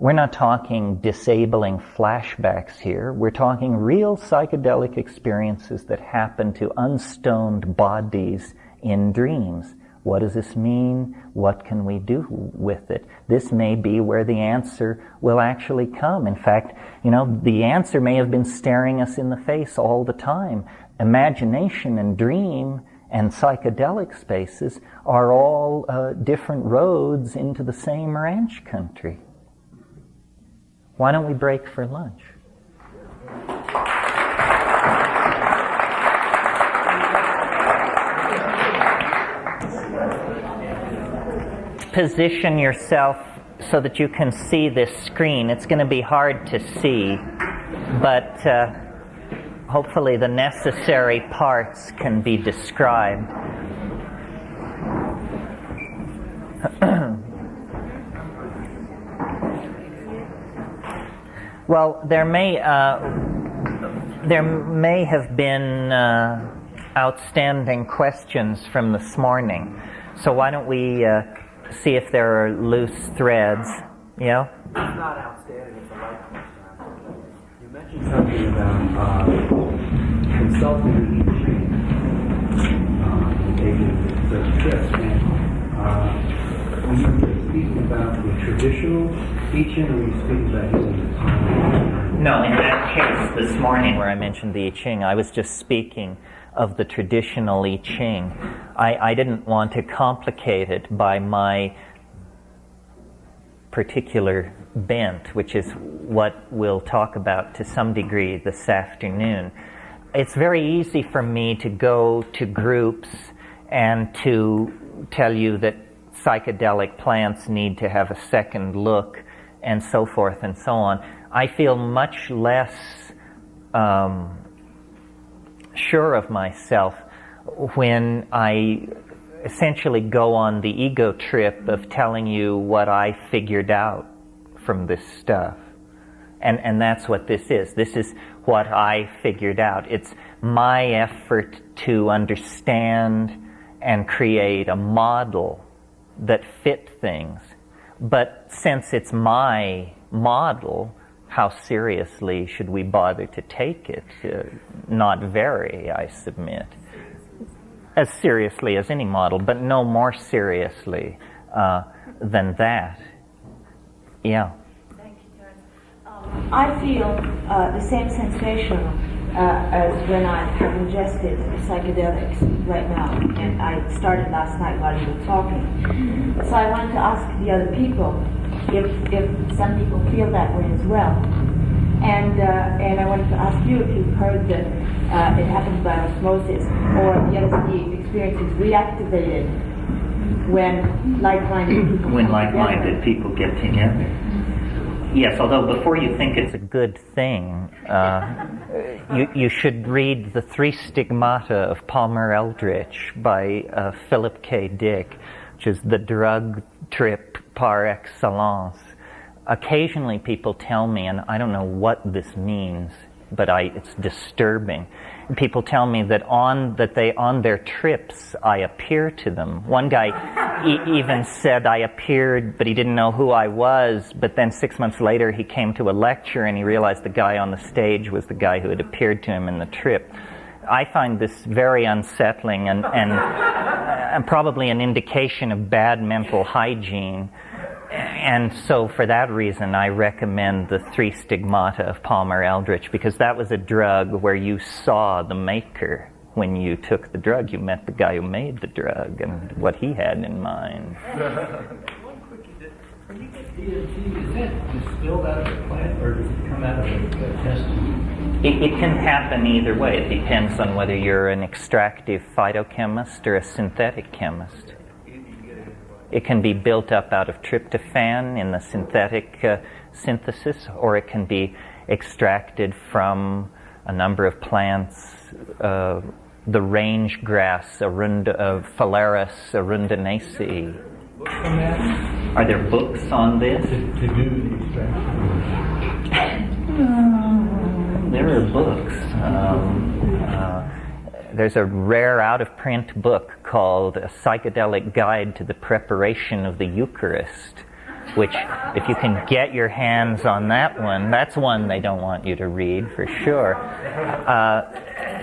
We're not talking disabling flashbacks here. We're talking real psychedelic experiences that happen to unstoned bodies in dreams. What does this mean? What can we do with it? This may be where the answer will actually come. In fact, the answer may have been staring us in the face all the time. Imagination and dream and psychedelic spaces are all different roads into the same ranch country. Why don't we break for lunch? Position yourself so that you can see this screen. It's going to be hard to see, but hopefully the necessary parts can be described. Well, there may have been outstanding questions from this morning, so why don't we see if there are loose threads? Yeah? It's not outstanding, it's a light question. You mentioned something about consulting the I Ching and taking certain trips. And when you were speaking about the traditional teaching, or were you speaking about using the time? No, in that case this morning where I mentioned the I Ching, I was just speaking of the traditional I Ching. I didn't want to complicate it by my particular bent, which is what we'll talk about to some degree this afternoon. It's very easy for me to go to groups and to tell you that psychedelic plants need to have a second look and so forth and so on. I feel much less sure of myself when I essentially go on the ego trip of telling you what I figured out from this stuff. And that's what this is. This is what I figured out. It's my effort to understand and create a model that fit things. But since it's my model, how seriously should we bother to take it? Not very, I submit. As seriously as any model, but no more seriously than that. Yeah. Thank you, Terence. I feel the same sensation as when I have ingested psychedelics right now, and I started last night while you were talking. So I wanted to ask the other people if some people feel that way as well. And I wanted to ask you if you've heard that it happens by osmosis, or the LSD experience is reactivated when like-minded people get together. Yes, although before you think it's a good thing, you should read The Three Stigmata of Palmer Eldritch by Philip K. Dick, which is the drug trip par excellence. Occasionally people tell me, and I don't know what this means, but it's disturbing. People tell me that on their trips I appear to them. One guy even said I appeared, but he didn't know who I was. But then 6 months later, he came to a lecture and he realized the guy on the stage was the guy who had appeared to him in the trip. I find this very unsettling and probably an indication of bad mental hygiene. And so for that reason, I recommend the 3 Stigmata of Palmer Eldritch, because that was a drug where you saw the maker. When you took the drug, you met the guy who made the drug and what he had in mind. One quickie, when you get DMT, is that distilled out of the plant or does it come out of a test? It can happen either way. It depends on whether you're an extractive phytochemist or a synthetic chemist. It can be built up out of tryptophan in the synthetic synthesis, or it can be extracted from a number of plants, the range grass, Phalaris arundinaceae. Are there books on this? To do the extraction? There are books. There's a rare out-of-print book called A Psychedelic Guide to the Preparation of the Eucharist, which, if you can get your hands on that one, that's one they don't want you to read for sure.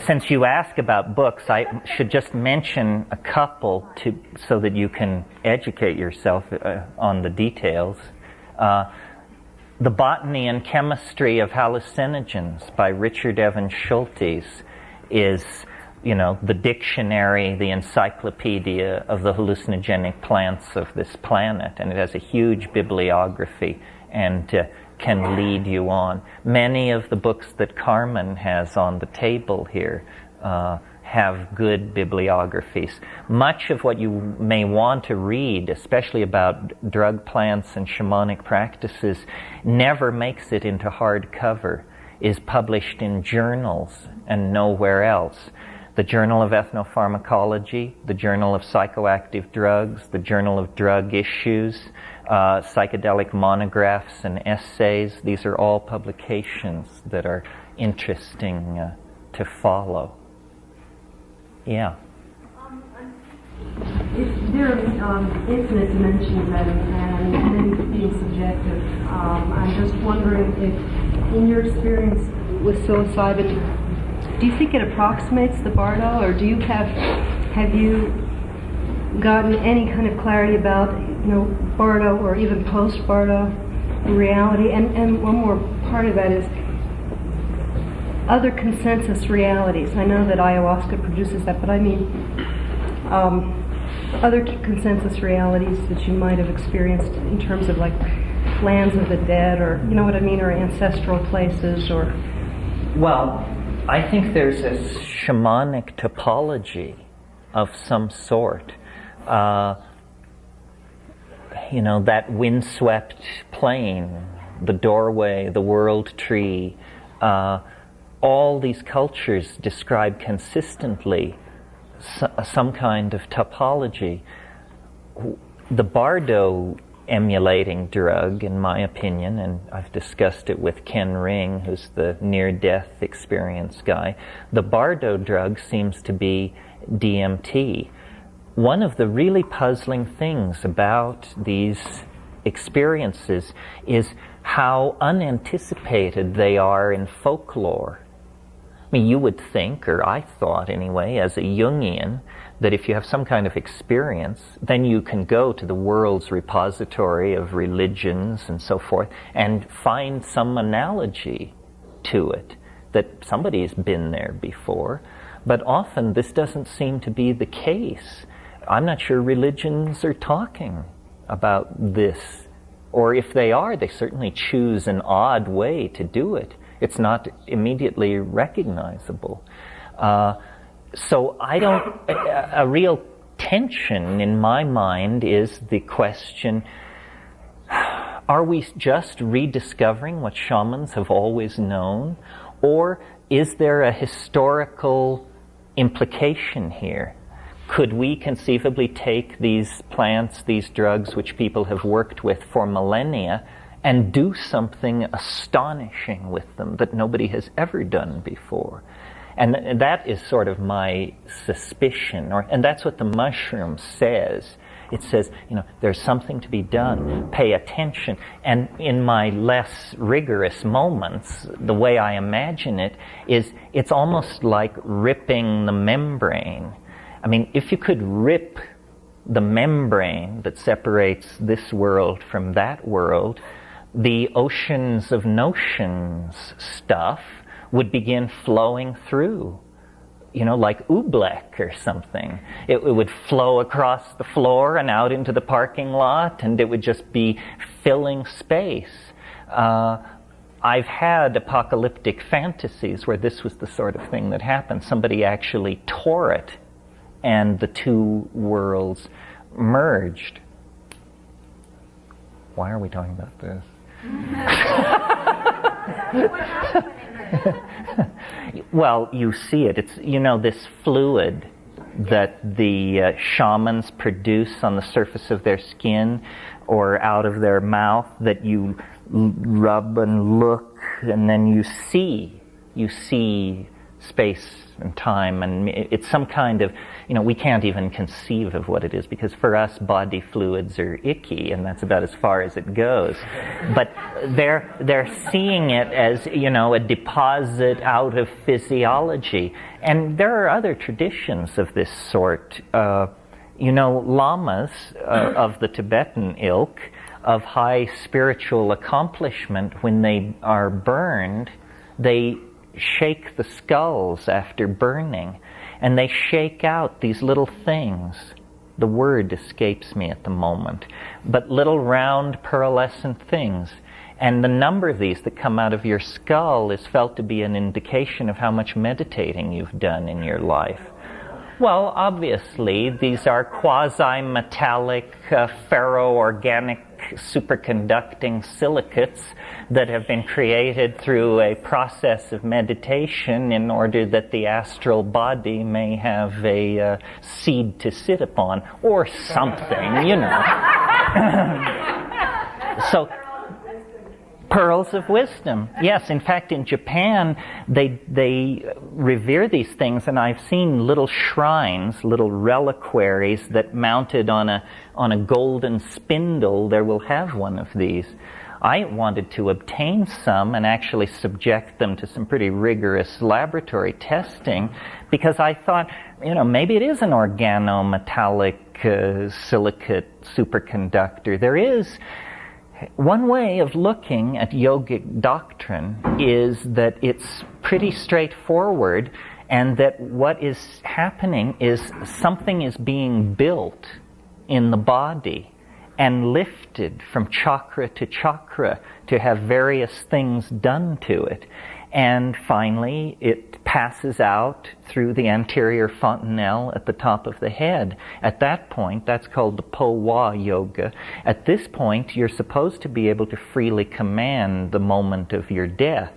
Since you ask about books, I should just mention a couple so that you can educate yourself on the details. The Botany and Chemistry of Hallucinogens by Richard Evans Schultes is, the dictionary, the encyclopedia of the hallucinogenic plants of this planet, and it has a huge bibliography and can lead you on. Many of the books that Carmen has on the table here have good bibliographies. Much of what you may want to read, especially about drug plants and shamanic practices, never makes it into hardcover, is published in journals and nowhere else. The Journal of Ethnopharmacology, the Journal of Psychoactive Drugs, the Journal of Drug Issues, psychedelic monographs and essays. These are all publications that are interesting to follow. Yeah. If there are infinite dimensions and many being subjective, I'm just wondering if, in your experience with psilocybin, do you think it approximates the Bardo, or have you gotten any kind of clarity about, Bardo or even post-Bardo reality? And one more part of that is other consensus realities. I know that ayahuasca produces that, but I mean other consensus realities that you might have experienced in terms of like lands of the dead, or or ancestral places, or... Well, I think there's a shamanic topology of some sort. That windswept plain, the doorway, the world tree, all these cultures describe consistently some kind of topology. The Bardo emulating drug, in my opinion, and I've discussed it with Ken Ring, who's the near-death experience guy, the Bardo drug seems to be DMT. One of the really puzzling things about these experiences is how unanticipated they are in folklore. I mean, you would think, or I thought anyway, as a Jungian, that if you have some kind of experience, then you can go to the world's repository of religions and so forth and find some analogy to it, that somebody's been there before. But often this doesn't seem to be the case. I'm not sure religions are talking about this. Or if they are, they certainly choose an odd way to do it. It's not immediately recognizable. So a real tension in my mind is the question, are we just rediscovering what shamans have always known? Or is there a historical implication here? Could we conceivably take these plants, these drugs, which people have worked with for millennia, and do something astonishing with them that nobody has ever done before? And that is sort of my suspicion, and that's what the mushroom says. It says, there's something to be done. Pay attention. And in my less rigorous moments, the way I imagine it is it's almost like ripping the membrane. I mean, if you could rip the membrane that separates this world from that world, the oceans of notions stuff would begin flowing through, like oobleck or something. It would flow across the floor and out into the parking lot, and it would just be filling space. I've had apocalyptic fantasies where this was the sort of thing that happened. Somebody actually tore it, and the two worlds merged. Why are we talking about this? Well, you see it. It's, this fluid that the shamans produce on the surface of their skin or out of their mouth that you rub and look, and then you see space and time, and it's some kind of, we can't even conceive of what it is, because for us body fluids are icky, and that's about as far as it goes. But they're seeing it as, a deposit out of physiology. And there are other traditions of this sort. Lamas of the Tibetan ilk, of high spiritual accomplishment, when they are burned, they shake the skulls after burning, and they shake out these little things. The word escapes me at the moment, but little round pearlescent things. And the number of these that come out of your skull is felt to be an indication of how much meditating you've done in your life. Well, obviously, these are quasi-metallic, ferro-organic, superconducting silicates that have been created through a process of meditation in order that the astral body may have a seed to sit upon, or something, So, pearls of wisdom. Yes, in fact, in Japan, they revere these things, and I've seen little shrines, little reliquaries that mounted on a golden spindle, there will have one of these. I wanted to obtain some and actually subject them to some pretty rigorous laboratory testing, because I thought, maybe it is an organometallic silicate superconductor. There is one way of looking at yogic doctrine is that it's pretty straightforward, and that what is happening is something is being built in the body and lifted from chakra to chakra to have various things done to it. And finally, it passes out through the anterior fontanelle at the top of the head. At that point, that's called the Po-Wa yoga. At this point, you're supposed to be able to freely command the moment of your death.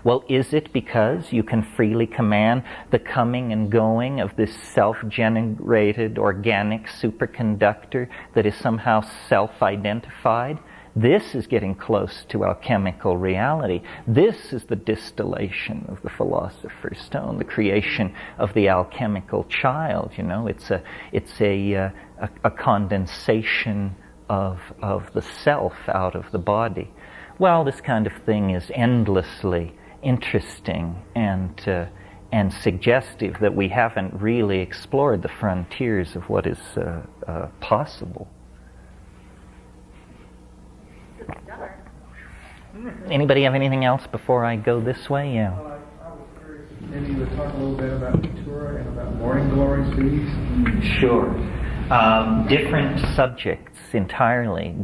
Well, is it because you can freely command the coming and going of this self-generated organic superconductor that is somehow self-identified? This is getting close to alchemical reality. This is the distillation of the philosopher's stone, the creation of the alchemical child. It's a condensation of the self out of the body. Well, this kind of thing is endlessly interesting and suggestive that we haven't really explored the frontiers of what is possible. Anybody have anything else before I go this way? Yeah. I was curious if maybe you would talk a little bit about Datura and about morning glory seeds. Sure. Different subjects entirely.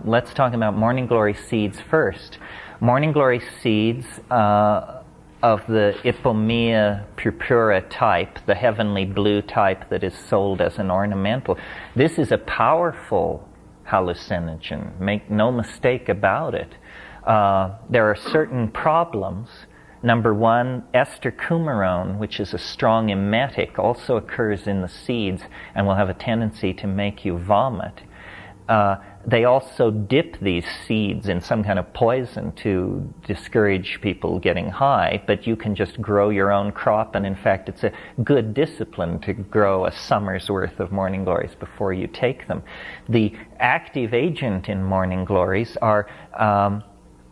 Let's talk about morning glory seeds first. Morning glory seeds of the Ipomea purpura type, the heavenly blue type that is sold as an ornamental. This is a powerful hallucinogen. Make no mistake about it. There are certain problems. Number one, ester coumarone, which is a strong emetic, also occurs in the seeds and will have a tendency to make you vomit. they also dip these seeds in some kind of poison to discourage people getting high, but you can just grow your own crop, and in fact it's a good discipline to grow a summer's worth of morning glories before you take them. The active agent in morning glories are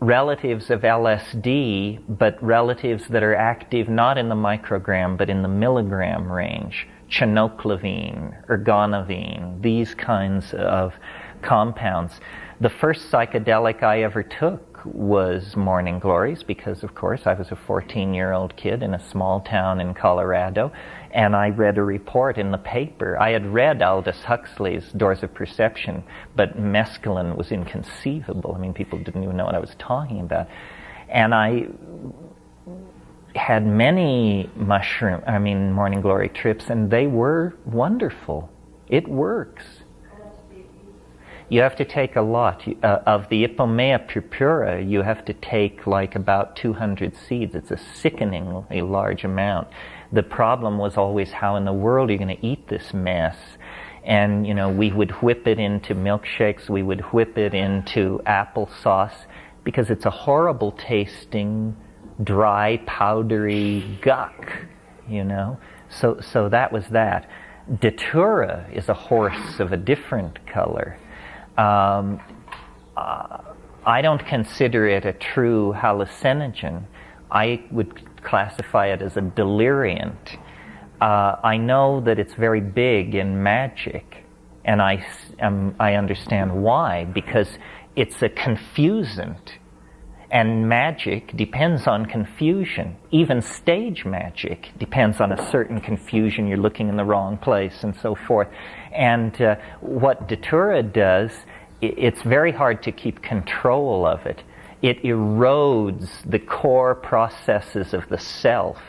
relatives of LSD, but relatives that are active not in the microgram but in the milligram range. Chenoclavine, ergonovine, these kinds of compounds. The first psychedelic I ever took was morning glories because, of course, I was a 14-year-old kid in a small town in Colorado, and I read a report in the paper. I had read Aldous Huxley's Doors of Perception, but mescaline was inconceivable. I mean, people didn't even know what I was talking about. And I had many morning glory trips, and they were wonderful. It works. You have to take a lot. Of the Ipomea purpura, you have to take like about 200 seeds. It's a sickeningly large amount. The problem was always, how in the world are you going to eat this mess? And, we would whip it into milkshakes, we would whip it into applesauce, because it's a horrible tasting, dry, powdery guck, So that was that. Datura is a horse of a different color. I don't consider it a true hallucinogen. I would classify it as a deliriant. I know that it's very big in magic, and I understand why, because it's a confusant. And magic depends on confusion. Even stage magic depends on a certain confusion. You're looking in the wrong place and so forth. And what Datura does, it's very hard to keep control of it. It erodes the core processes of the self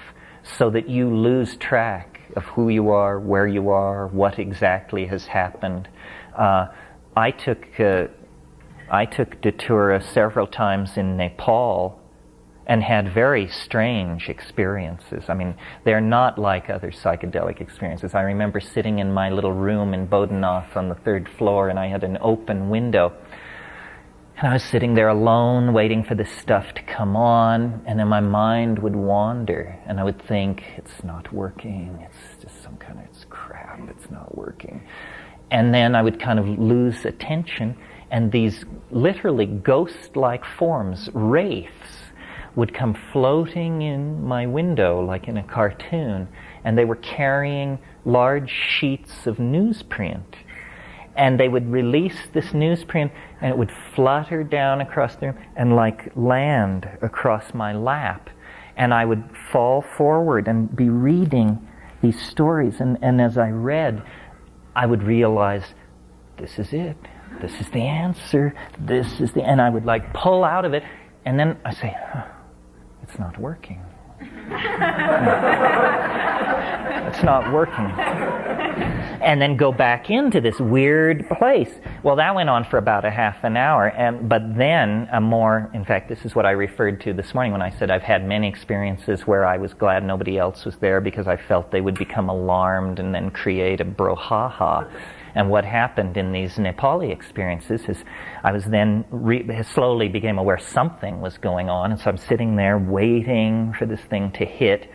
so that you lose track of who you are, where you are, what exactly has happened. I took Datura several times in Nepal and had very strange experiences. I mean, they're not like other psychedelic experiences. I remember sitting in my little room in Bodenoth on the 3rd floor, and I had an open window. And I was sitting there alone, waiting for this stuff to come on, and then my mind would wander, and I would think, it's not working, it's just some kind of crap, it's not working. And then I would kind of lose attention, and these literally ghost-like forms, wraiths, would come floating in my window like in a cartoon, and they were carrying large sheets of newsprint. And they would release this newsprint, and it would flutter down across the room and like land across my lap. And I would fall forward and be reading these stories, and as I read, I would realize, this is it. This is the answer. And I would like pull out of it, and then I say, it's not working. It's not working. And then go back into this weird place. Well, that went on for about a half an hour, but then in fact, this is what I referred to this morning when I said I've had many experiences where I was glad nobody else was there because I felt they would become alarmed and then create a brouhaha. And what happened in these Nepali experiences is I was then slowly became aware something was going on, and so I'm sitting there waiting for this thing to hit.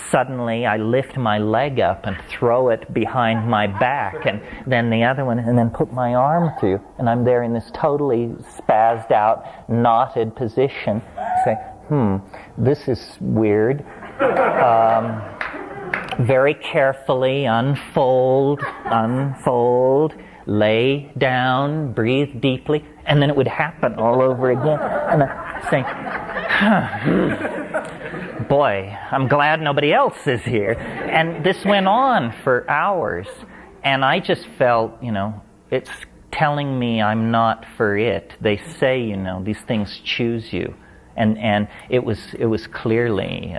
Suddenly I lift my leg up and throw it behind my back, and then the other one, and then put my arm through, and I'm there in this totally spazzed out, knotted position. I say, this is weird. Very carefully unfold, lay down, breathe deeply, and then it would happen all over again. And I think, boy, I'm glad nobody else is here. And this went on for hours, and I just felt, it's telling me I'm not for it. They say, these things choose you, and it was clearly.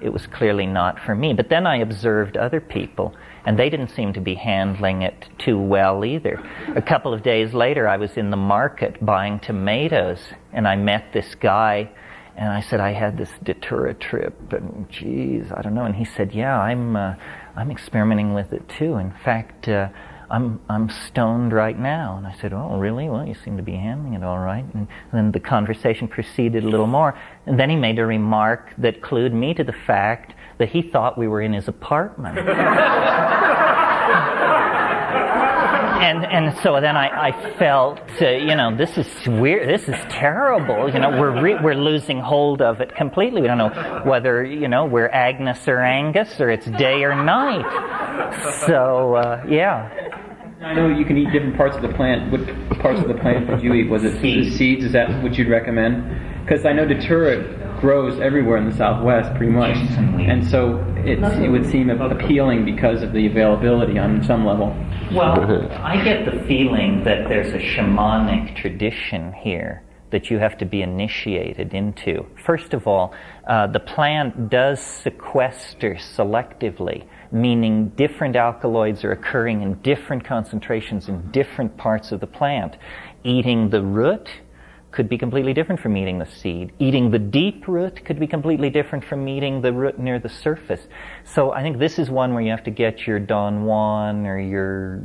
It was clearly not for me. But then I observed other people, and they didn't seem to be handling it too well either. A couple of days later, I was in the market buying tomatoes, and I met this guy, and I said, I had this Datura trip, and geez, I don't know. And he said, yeah, I'm experimenting with it too. In fact, I'm stoned right now. And I said, oh, really? Well, you seem to be handling it all right. And then the conversation proceeded a little more. And then he made a remark that clued me to the fact that he thought we were in his apartment. And so then I felt, this is weird, this is terrible. We're losing hold of it completely. We don't know whether, we're Agnes or Angus, or it's day or night. So, yeah. I know you can eat different parts of the plant. What parts of the plant did you eat? Was it the seeds? Is that what you'd recommend? Because I know datura grows everywhere in the Southwest, pretty much, and so it would seem appealing because of the availability on some level. Well, I get the feeling that there's a shamanic tradition here that you have to be initiated into. First of all, the plant does sequester selectively, meaning different alkaloids are occurring in different concentrations in different parts of the plant. Eating the root could be completely different from eating the seed. Eating the deep root could be completely different from eating the root near the surface. So I think this is one where you have to get your Don Juan or your,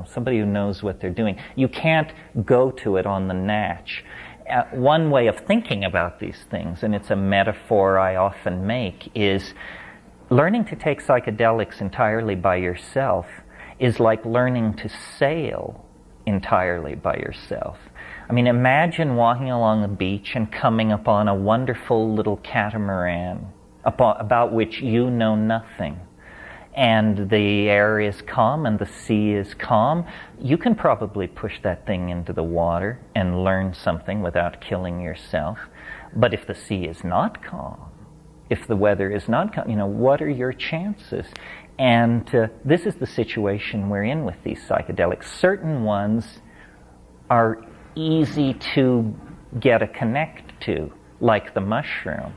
somebody who knows what they're doing. You can't go to it on the natch. One way of thinking about these things, and it's a metaphor I often make, is learning to take psychedelics entirely by yourself is like learning to sail entirely by yourself. I mean, imagine walking along the beach and coming upon a wonderful little catamaran about which you know nothing. And the air is calm and the sea is calm. You can probably push that thing into the water and learn something without killing yourself. But if the sea is not calm, if the weather is not calm, what are your chances? And this is the situation we're in with these psychedelics. Certain ones are easy to get a connect to, like the mushroom.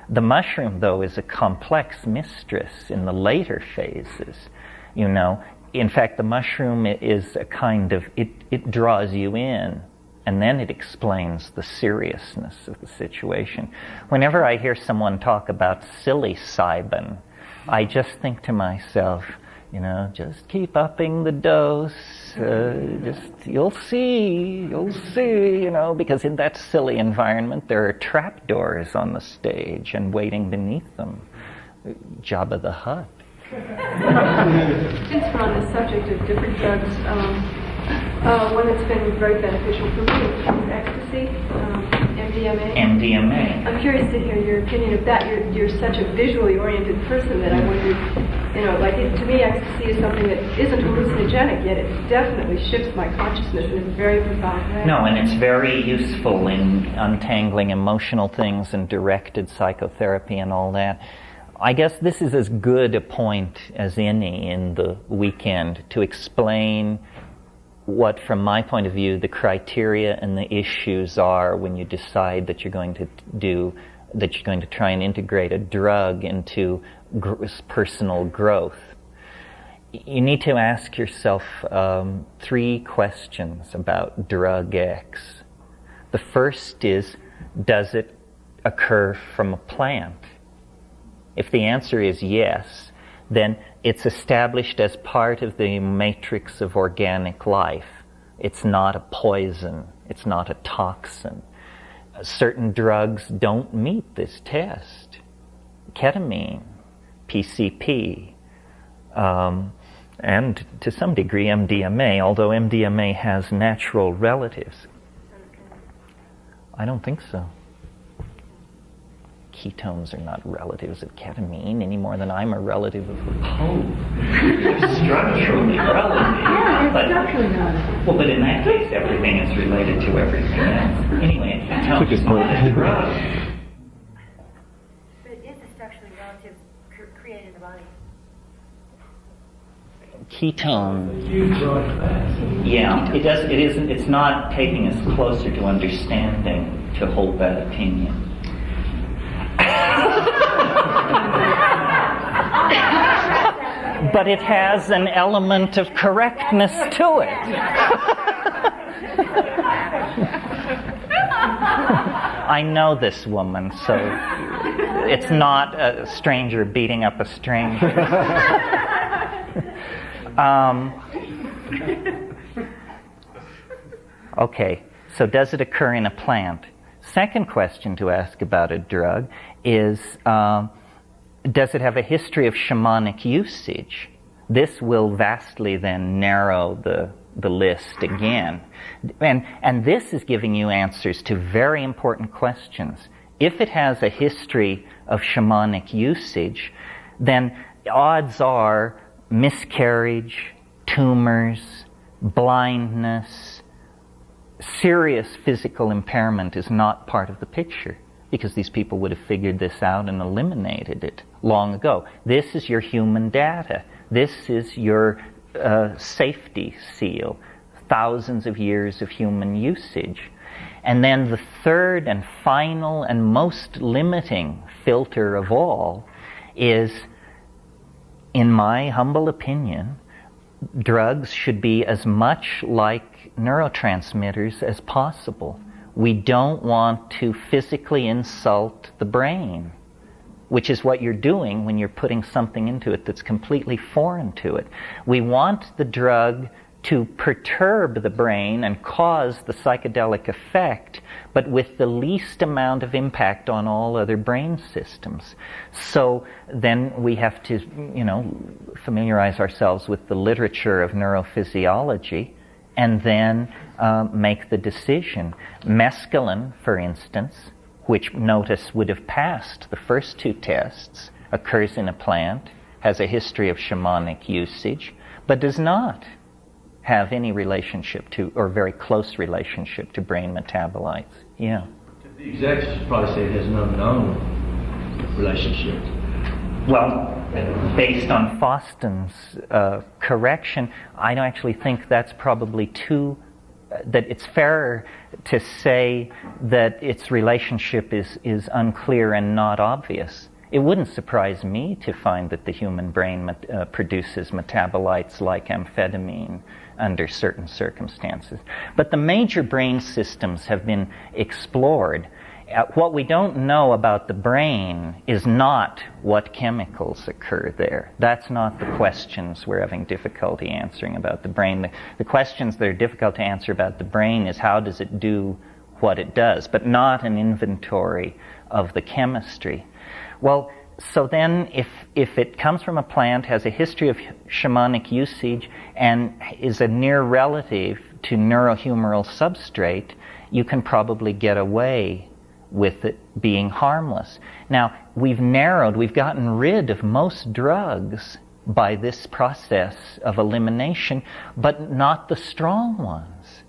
The mushroom, though, is a complex mistress in the later phases. In fact, the mushroom is a kind of, it draws you in, and then it explains the seriousness of the situation. Whenever I hear someone talk about psilocybin, I just think to myself, just keep upping the dose. You'll see, because in that silly environment there are trapdoors on the stage and waiting beneath them. Jabba the Hutt. Since we're on the subject of different drugs, one that's been very beneficial for me is ecstasy, MDMA. I'm curious to hear your opinion of that. You're such a visually oriented person that I wondered, to me ecstasy is something that isn't hallucinogenic, yet it definitely shifts my consciousness in a very profound way. No, and it's very useful in untangling emotional things and directed psychotherapy and all that. I guess this is as good a point as any in the weekend to explain what, from my point of view, the criteria and the issues are when you decide that you're going to try and integrate a drug into personal growth. You need to ask yourself 3 questions about drug X. The first is, does it occur from a plant? If the answer is yes, then it's established as part of the matrix of organic life. It's not a poison. It's not a toxin. Certain drugs don't meet this test. Ketamine, PCP, and to some degree MDMA, although MDMA has natural relatives. I don't think so. Ketones are not relatives of ketamine any more than I'm a relative of the Pope. They're structurally relative. Yeah, it's structurally relative. Well, but in that case, everything is related to everything else. Anyway, ketones is not a drug. But it is a structurally relative created in the body. Ketone. Yeah, it does. It isn't. It's not taking us closer to understanding to hold that opinion. But it has an element of correctness to it. I know this woman, so it's not a stranger beating up a stranger. Okay, so does it occur in a plant? Second question to ask about a drug is, does it have a history of shamanic usage? This will vastly then narrow the list again. And this is giving you answers to very important questions. If it has a history of shamanic usage, then odds are miscarriage, tumors, blindness, serious physical impairment is not part of the picture, because these people would have figured this out and eliminated it long ago. This is your human data. This is your safety seal. Thousands of years of human usage. And then the third and final and most limiting filter of all is, in my humble opinion, drugs should be as much like neurotransmitters as possible. We don't want to physically insult the brain, which is what you're doing when you're putting something into it that's completely foreign to it. We want the drug to perturb the brain and cause the psychedelic effect, but with the least amount of impact on all other brain systems. So then we have to, familiarize ourselves with the literature of neurophysiology and then make the decision. Mescaline, for instance, which notice would have passed the first two tests, occurs in a plant, has a history of shamanic usage, but does not have any relationship to, or very close relationship to, brain metabolites. Yeah. To be exact, you should probably say it has an unknown relationship. Well, based on Foston's correction, I don't actually think that's probably that it's fairer to say that its relationship is unclear and not obvious. It wouldn't surprise me to find that the human brain produces metabolites like amphetamine under certain circumstances. But the major brain systems have been explored. What we don't know about the brain is not what chemicals occur there. That's not the questions we're having difficulty answering about the brain. The questions that are difficult to answer about the brain is how does it do what it does, but not an inventory of the chemistry. Well, so then if it comes from a plant, has a history of shamanic usage, and is a near relative to neurohumoral substrate, you can probably get away with it being harmless. Now, we've gotten rid of most drugs by this process of elimination, but not the strong ones.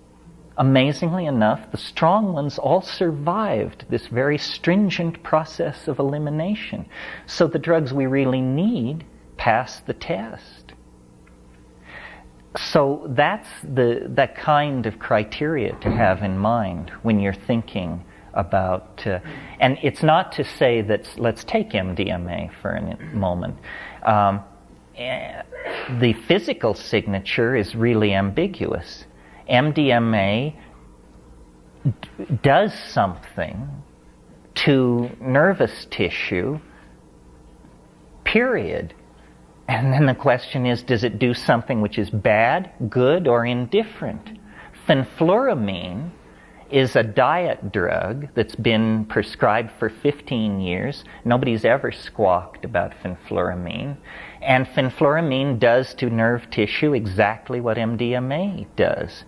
Amazingly enough, the strong ones all survived this very stringent process of elimination. So the drugs we really need pass the test. So that's the kind of criteria to have in mind when you're thinking about, and it's not to say that, let's take MDMA for a moment. The physical signature is really ambiguous. MDMA does something to nervous tissue, period. And then the question is, does it do something which is bad, good, or indifferent? Fenfluramine is a diet drug that's been prescribed for 15 years. Nobody's ever squawked about fenfluramine. And fenfluramine does to nerve tissue exactly what MDMA does.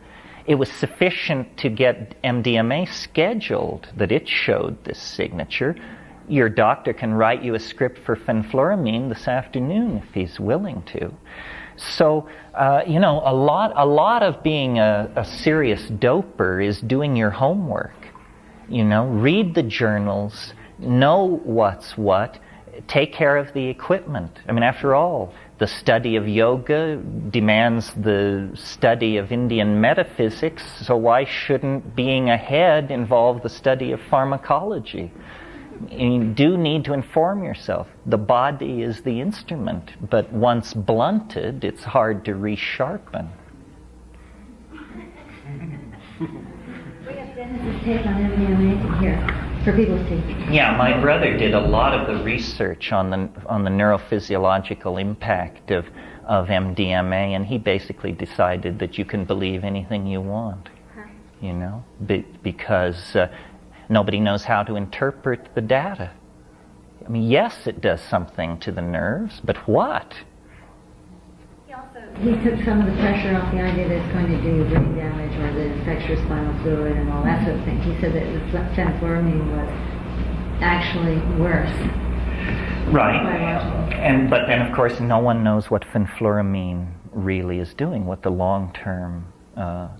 It was sufficient to get MDMA scheduled that it showed this signature. Your doctor can write you a script for fenfluramine this afternoon if he's willing to. So, a lot of being a serious doper is doing your homework. Read the journals, know what's what, take care of the equipment. I mean, after all, the study of yoga demands the study of Indian metaphysics, so why shouldn't being ahead involve the study of pharmacology? You do need to inform yourself. The body is the instrument, but once blunted, it's hard to resharpen. We have Dennis's take on MDMA here for people to see. Yeah, my brother did a lot of the research on the neurophysiological impact of of MDMA, and he basically decided that you can believe anything you want, you know, because nobody knows how to interpret the data. I mean, yes, it does something to the nerves, but what? He took some of the pressure off the idea that it's going to do brain damage or that it affects your spinal fluid and all that sort of thing. He said that the fenfluramine was actually worse. Right. But then, of course, no one knows what fenfluramine really is doing, what the long-term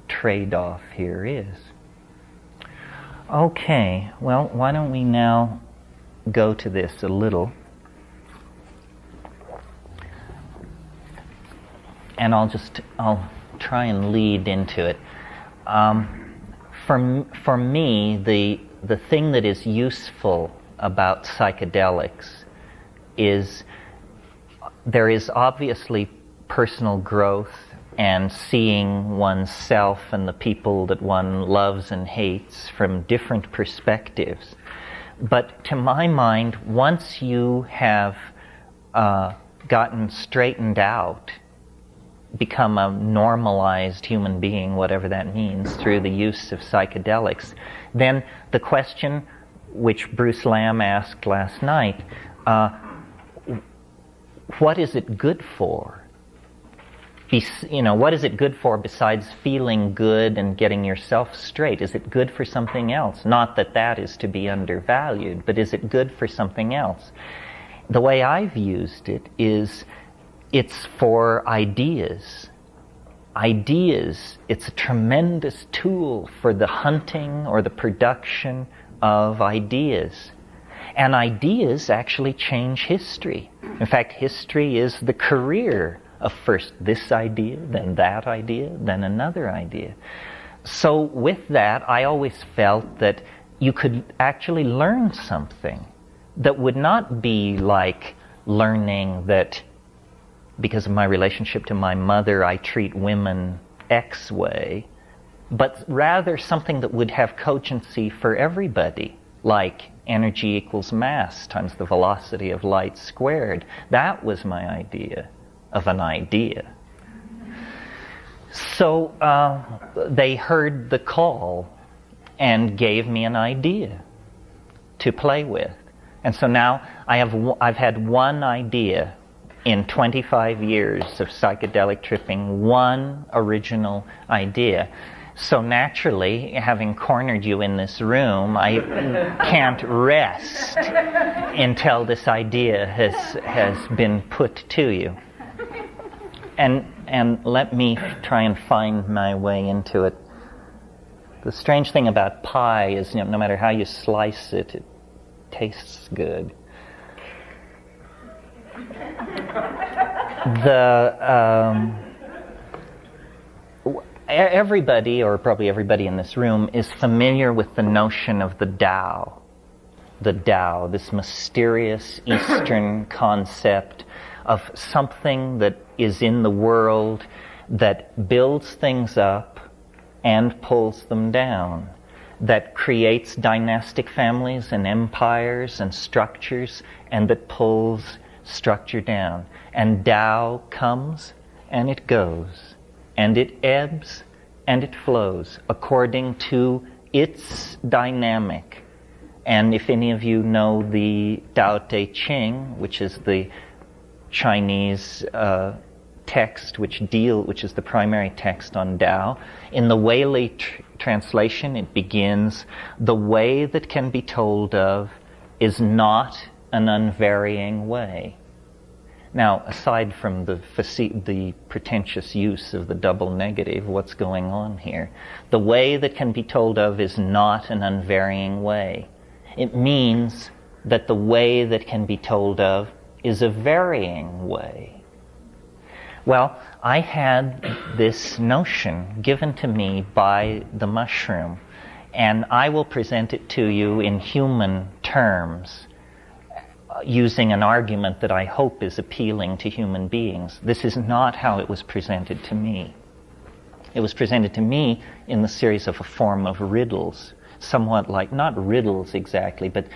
trade-off here is. Okay, well, why don't we now go to this a little. And I'll try and lead into it. For me, the thing that is useful about psychedelics is there is obviously personal growth and seeing oneself and the people that one loves and hates from different perspectives. But to my mind, once you have gotten straightened out, become a normalized human being, whatever that means, through the use of psychedelics, then the question which Bruce Lamb asked last night, what is it good for? What is it good for besides feeling good and getting yourself straight? Is it good for something else? Not that that is to be undervalued, but is it good for something else? The way I've used it is it's for ideas. Ideas, it's a tremendous tool for the hunting or the production of ideas. And ideas actually change history. In fact, history is the career of first this idea, then that idea, then another idea. So with that, I always felt that you could actually learn something that would not be like learning that because of my relationship to my mother, I treat women X way, but rather something that would have cogency for everybody, like energy equals mass times the velocity of light squared. That was my idea of an idea. So they heard the call and gave me an idea to play with. And so now I've had one idea in 25 years of psychedelic tripping, one original idea. So naturally, having cornered you in this room, I can't rest until this idea has been put to you. And let me try and find my way into it. The strange thing about pie is, no matter how you slice it, it tastes good. Everybody, or probably everybody in this room, is familiar with the notion of the Tao. The Tao, this mysterious Eastern concept of something that is in the world that builds things up and pulls them down, that creates dynastic families and empires and structures, and that pulls structure down. And Tao comes and it goes, and it ebbs and it flows according to its dynamic. And if any of you know the Tao Te Ching, which is the Chinese text which is the primary text on Tao, in the Whaley translation it begins, "The way that can be told of is not an unvarying way." Now, aside from the pretentious use of the double negative, what's going on here? The way that can be told of is not an unvarying way. It means that the way that can be told of is a varying way. Well, I had this notion given to me by the mushroom, and I will present it to you in human terms, using an argument that I hope is appealing to human beings. This is not how it was presented to me. It was presented to me in the series of a form of riddles, somewhat like, not riddles exactly, but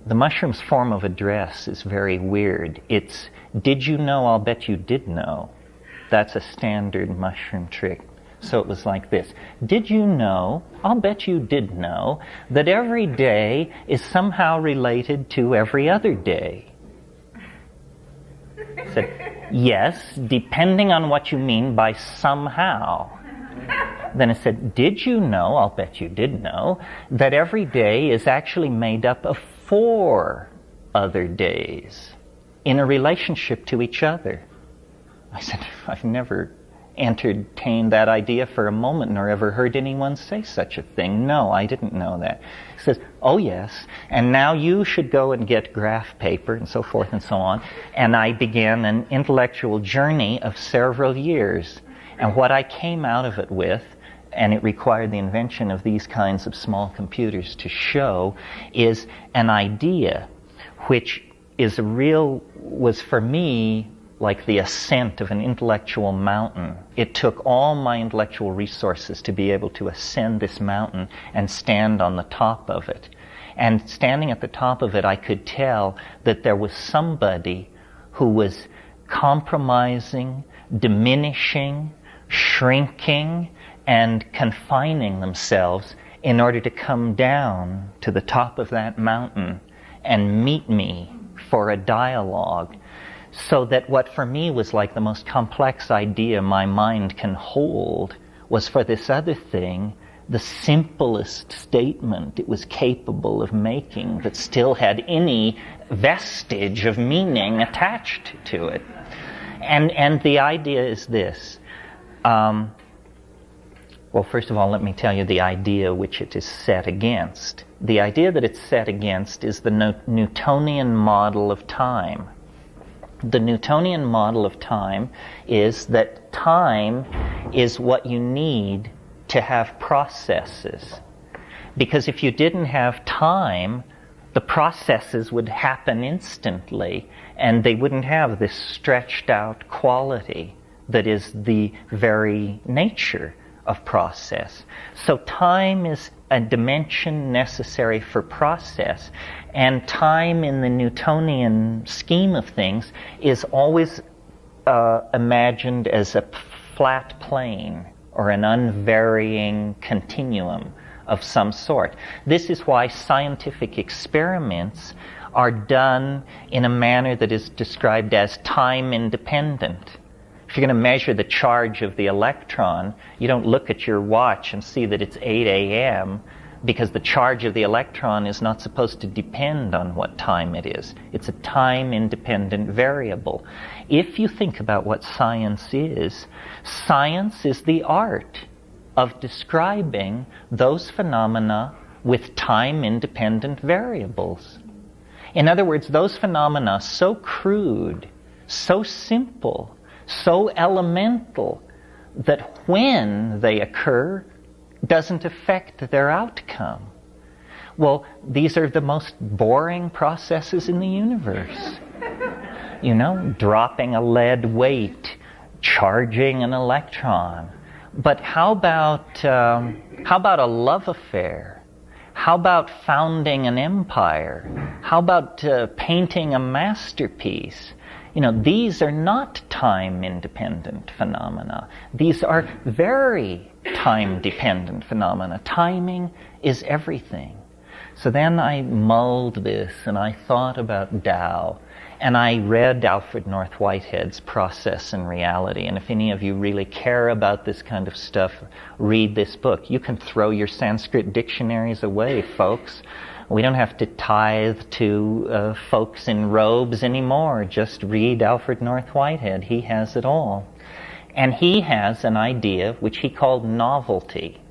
the mushroom's form of address is very weird. did you know, I'll bet you did know. That's a standard mushroom trick. So it was like this. Did you know, I'll bet you did know, that every day is somehow related to every other day? I said, yes, depending on what you mean by somehow. Then I said, did you know, I'll bet you did know, that every day is actually made up of 4 other days in a relationship to each other? I said, I've never entertained that idea for a moment, nor ever heard anyone say such a thing. No, I didn't know that. He says, oh yes, and now you should go and get graph paper, and so forth and so on. And I began an intellectual journey of several years. And what I came out of it with, and it required the invention of these kinds of small computers to show, is an idea which was for me like the ascent of an intellectual mountain. It took all my intellectual resources to be able to ascend this mountain and stand on the top of it. And standing at the top of it, I could tell that there was somebody who was compromising, diminishing, shrinking, and confining themselves in order to come down to the top of that mountain and meet me for a dialogue. So that what for me was like the most complex idea my mind can hold was for this other thing, the simplest statement it was capable of making that still had any vestige of meaning attached to it. And the idea is this. Well, first of all, let me tell you the idea which it is set against. The idea that it's set against is the Newtonian model of time. The Newtonian model of time is that time is what you need to have processes. Because if you didn't have time, the processes would happen instantly, and they wouldn't have this stretched out quality that is the very nature of process. So time is a dimension necessary for process, and time in the Newtonian scheme of things is always imagined as a flat plane or an unvarying continuum of some sort. This is why scientific experiments are done in a manner that is described as time independent. If you're going to measure the charge of the electron, you don't look at your watch and see that it's 8 a.m. because the charge of the electron is not supposed to depend on what time it is. It's a time-independent variable. If you think about what science is the art of describing those phenomena with time-independent variables. In other words, those phenomena so crude, so simple, so elemental that when they occur doesn't affect their outcome. Well, these are the most boring processes in the universe. You know, dropping a lead weight, charging an electron. But how about a love affair? How about founding an empire? How about painting a masterpiece? You know, these are not time-independent phenomena. These are very time-dependent phenomena. Timing is everything. So then I mulled this, and I thought about Tao, and I read Alfred North Whitehead's Process and Reality. And if any of you really care about this kind of stuff, read this book. You can throw your Sanskrit dictionaries away, folks. We don't have to tithe to folks in robes anymore. Just read Alfred North Whitehead. He has it all. And he has an idea which he called novelty.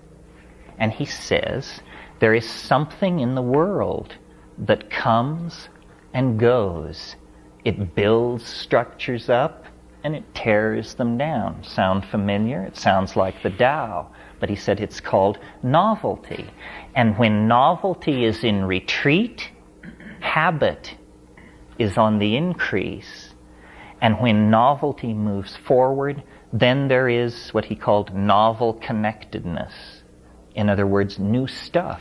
And he says, there is something in the world that comes and goes. It builds structures up and it tears them down. Sound familiar? It sounds like the Tao. But he said it's called novelty. And when novelty is in retreat, habit is on the increase. And when novelty moves forward, then there is what he called novel connectedness. In other words, new stuff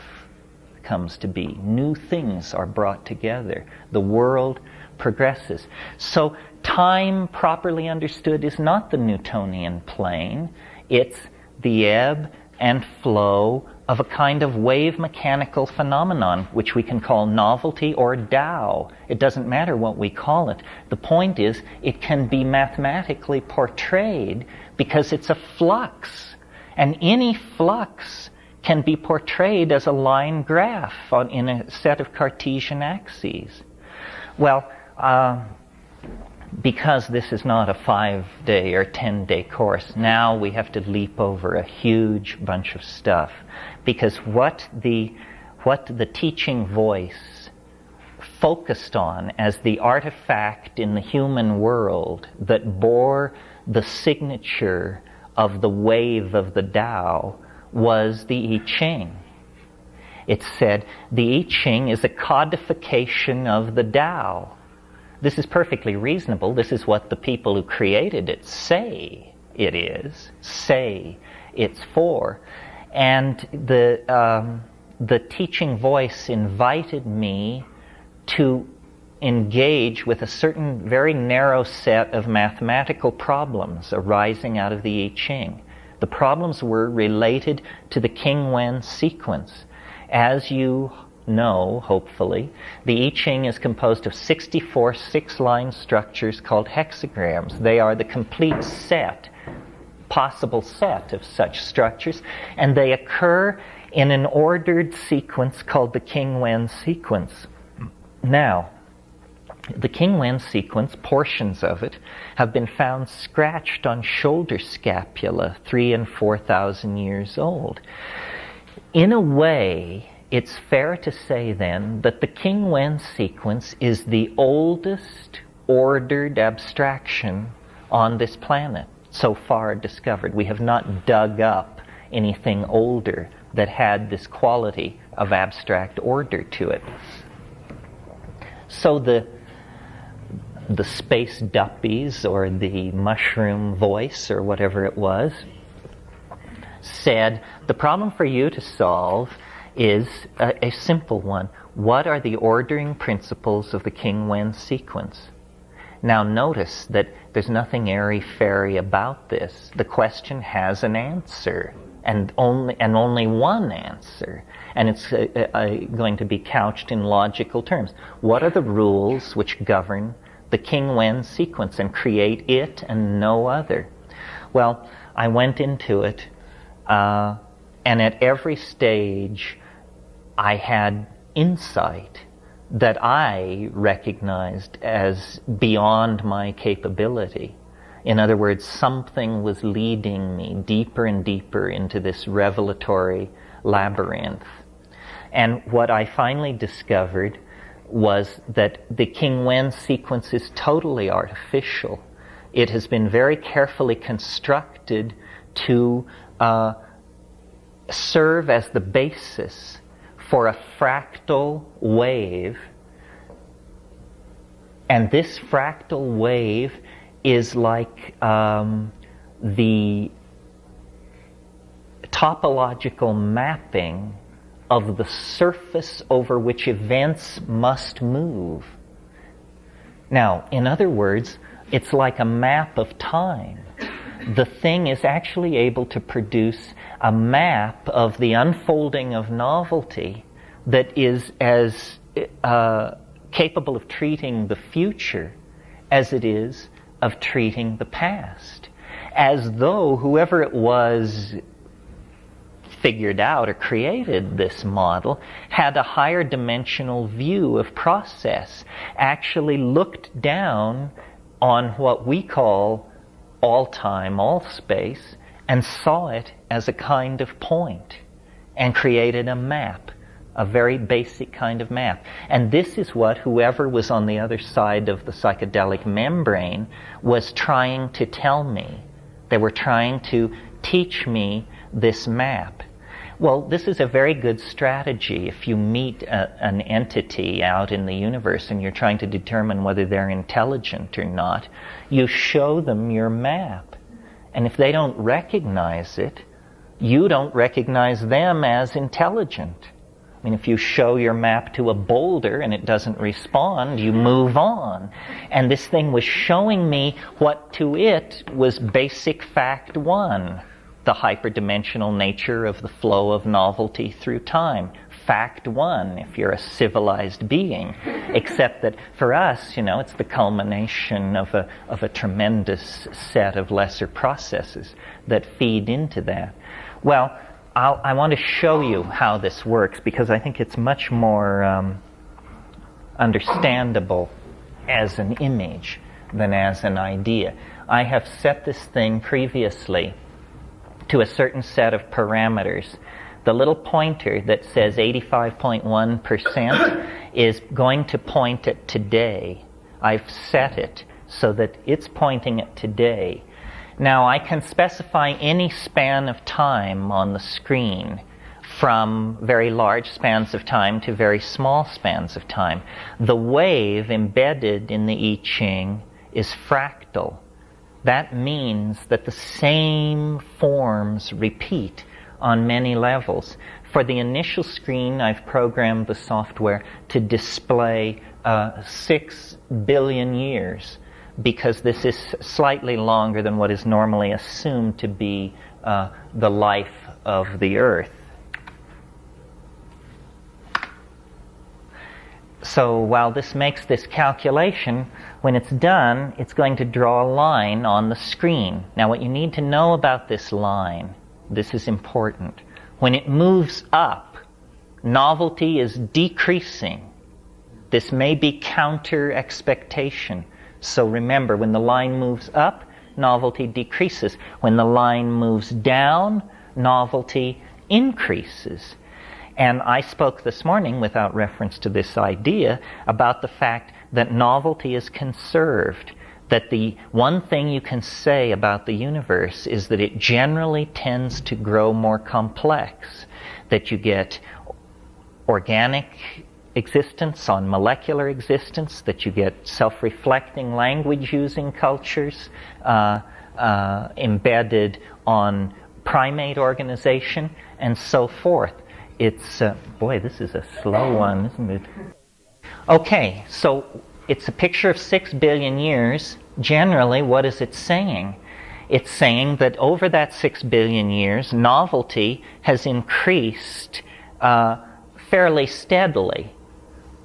comes to be. New things are brought together. The world progresses. So Time, properly understood, is not the Newtonian plane. It's the ebb and flow of a kind of wave mechanical phenomenon, which we can call novelty or Tao. It doesn't matter what we call it. The point is, it can be mathematically portrayed because it's a flux. And any flux can be portrayed as a line graph in a set of Cartesian axes. Well, because this is not a 5-day or 10-day course, now we have to leap over a huge bunch of stuff. Because what the teaching voice focused on as the artifact in the human world that bore the signature of the wave of the Tao was the I Ching. It said the I Ching is a codification of the Tao. This is perfectly reasonable. This is what the people who created it say it is, say it's for. And the teaching voice invited me to engage with a certain very narrow set of mathematical problems arising out of the I Ching. The problems were related to the King-Wen sequence. As you know, hopefully, the I Ching is composed of 64 6-line structures called hexagrams. They are the complete set, possible set of such structures, and they occur in an ordered sequence called the King-Wen sequence. Now, the King-Wen sequence, portions of it, have been found scratched on shoulder scapula 3,000 and 4,000 years old. In a way, it's fair to say then that the King-Wen sequence is the oldest ordered abstraction on this planet so far discovered. We have not dug up anything older that had this quality of abstract order to it. So the space duppies, or the mushroom voice, or whatever it was, said, the problem for you to solve is a simple one. What are the ordering principles of the King-Wen sequence? Now notice that there's nothing airy-fairy about this. The question has an answer, and only one answer. And it's going to be couched in logical terms. What are the rules which govern the King-Wen sequence and create it and no other? Well, I went into it, and at every stage I had insight that I recognized as beyond my capability. In other words, something was leading me deeper and deeper into this revelatory labyrinth. And what I finally discovered was that the King-Wen sequence is totally artificial. It has been very carefully constructed to serve as the basis for a fractal wave. And this fractal wave is like the topological mapping of the surface over which events must move. Now, in other words, it's like a map of time. The thing is actually able to produce a map of the unfolding of novelty that is as capable of treating the future as it is of treating the past. As though whoever it was figured out or created this model had a higher dimensional view of process, actually looked down on what we call all time, all space, and saw it as a kind of point, and created a map, a very basic kind of map. And this is what whoever was on the other side of the psychedelic membrane was trying to tell me. They were trying to teach me this map. Well, this is a very good strategy if you meet an entity out in the universe and you're trying to determine whether they're intelligent or not. You show them your map. And if they don't recognize it, you don't recognize them as intelligent. I mean, if you show your map to a boulder and it doesn't respond, you move on. And this thing was showing me what to it was basic fact one, the hyperdimensional nature of the flow of novelty through time. Fact one, if you're a civilized being. Except that for us, it's the culmination of a tremendous set of lesser processes that feed into that. Well, I want to show you how this works because I think it's much more understandable as an image than as an idea. I have set this thing previously to a certain set of parameters. The little pointer that says 85.1% is going to point at today. I've set it so that it's pointing at today. Now I can specify any span of time on the screen, from very large spans of time to very small spans of time. The wave embedded in the I Ching is fractal. That means that the same forms repeat on many levels. For the initial screen, I've programmed the software to display 6 billion years, because this is slightly longer than what is normally assumed to be the life of the Earth. So while this makes this calculation, when it's done, it's going to draw a line on the screen. Now what you need to know about this line, this is important. When it moves up, novelty is decreasing. This may be counter expectation. So remember, when the line moves up, novelty decreases. When the line moves down, novelty increases. And I spoke this morning, without reference to this idea, about the fact that novelty is conserved. That the one thing you can say about the universe is that it generally tends to grow more complex. That you get organic existence on molecular existence, that you get self-reflecting language-using cultures embedded on primate organization, and so forth. It's, boy, this is a slow one, isn't it? Okay, so it's a picture of 6 billion years. Generally, what is it saying? It's saying that over that 6 billion years, novelty has increased fairly steadily,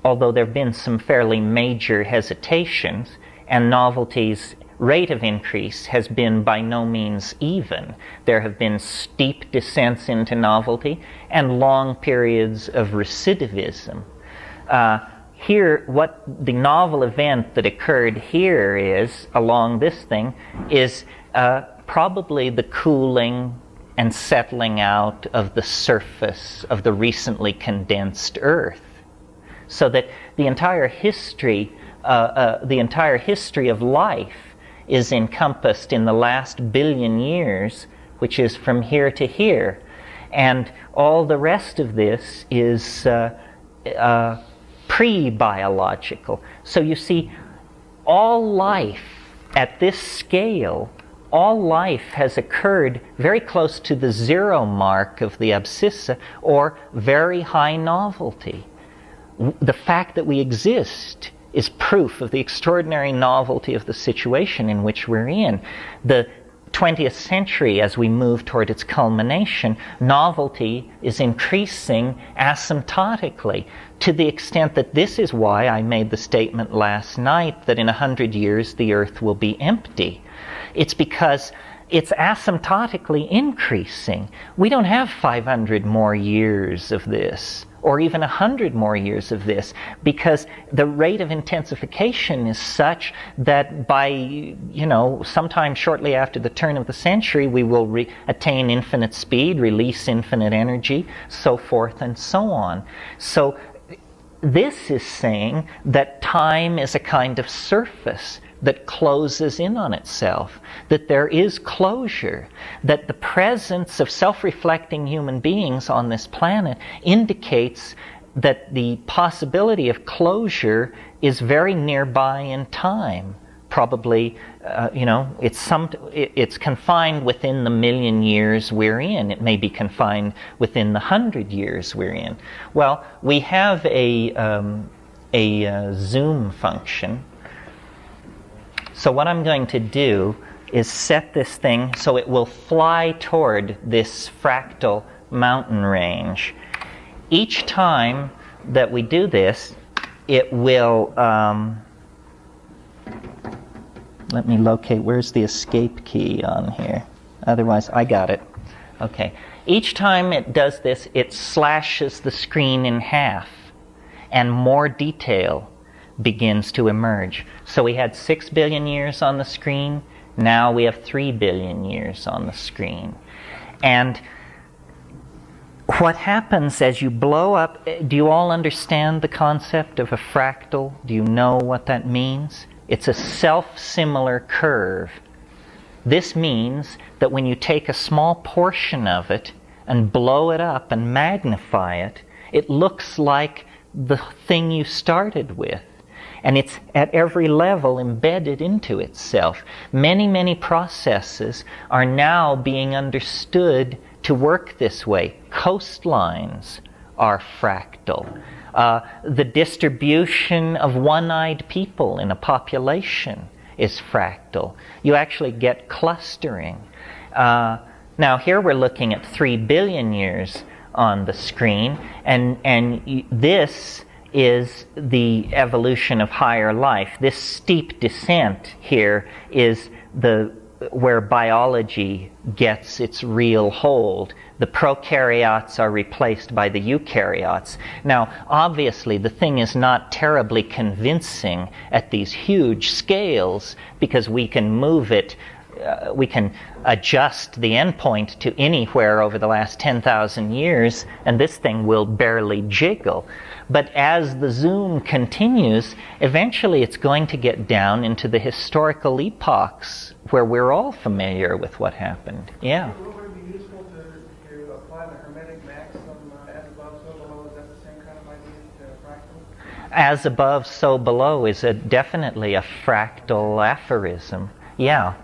although there have been some fairly major hesitations, and novelty's rate of increase has been by no means even. There have been steep descents into novelty and long periods of recidivism. Here, what the novel event that occurred here is, along this thing, is probably the cooling and settling out of the surface of the recently condensed Earth. So that the entire history of life is encompassed in the last billion years, which is from here to here. And all the rest of this is pre-biological. So you see, all life at this scale, all life has occurred very close to the zero mark of the abscissa, or very high novelty. The fact that we exist is proof of the extraordinary novelty of the situation in which we're in. The 20th century, as we move toward its culmination, novelty is increasing asymptotically, to the extent that this is why I made the statement last night that in 100 years the Earth will be empty. It's because it's asymptotically increasing. We don't have 500 more years of this, or even 100 more years of this, because the rate of intensification is such that by, sometime shortly after the turn of the century, we will attain infinite speed, release infinite energy, so forth and so on. So this is saying that time is a kind of surface that closes in on itself, that there is closure, that the presence of self-reflecting human beings on this planet indicates that the possibility of closure is very nearby in time, probably it's confined within the million years we're in. It may be confined within the 100 years we're in. Well, we have a zoom function. So what I'm going to do is set this thing so it will fly toward this fractal mountain range. Each time that we do this, it will... let me locate, where's the escape key on here? Otherwise, I got it. Okay. Each time it does this, it slashes the screen in half, and more detail begins to emerge. So we had 6 billion years on the screen, now we have 3 billion years on the screen. And what happens as you blow up, do you all understand the concept of a fractal? Do you know what that means? It's a self-similar curve. This means that when you take a small portion of it and blow it up and magnify it, it looks like the thing you started with. And it's at every level embedded into itself. Many, many processes are now being understood to work this way. Coastlines are fractal. The distribution of one-eyed people in a population is fractal. You actually get clustering. Now here we're looking at 3 billion years on the screen, and this is the evolution of higher life. This steep descent here is where biology gets its real hold. The prokaryotes are replaced by the eukaryotes. Now, obviously, the thing is not terribly convincing at these huge scales because we can move it, we can adjust the endpoint to anywhere over the last 10,000 years, and this thing will barely jiggle. But as the zoom continues, eventually it's going to get down into the historical epochs where we're all familiar with what happened. Yeah? Would it be useful to apply the Hermetic maxim, as above, so below? Is that the same kind of idea to fractal? As above, so below is definitely a fractal aphorism. Yeah?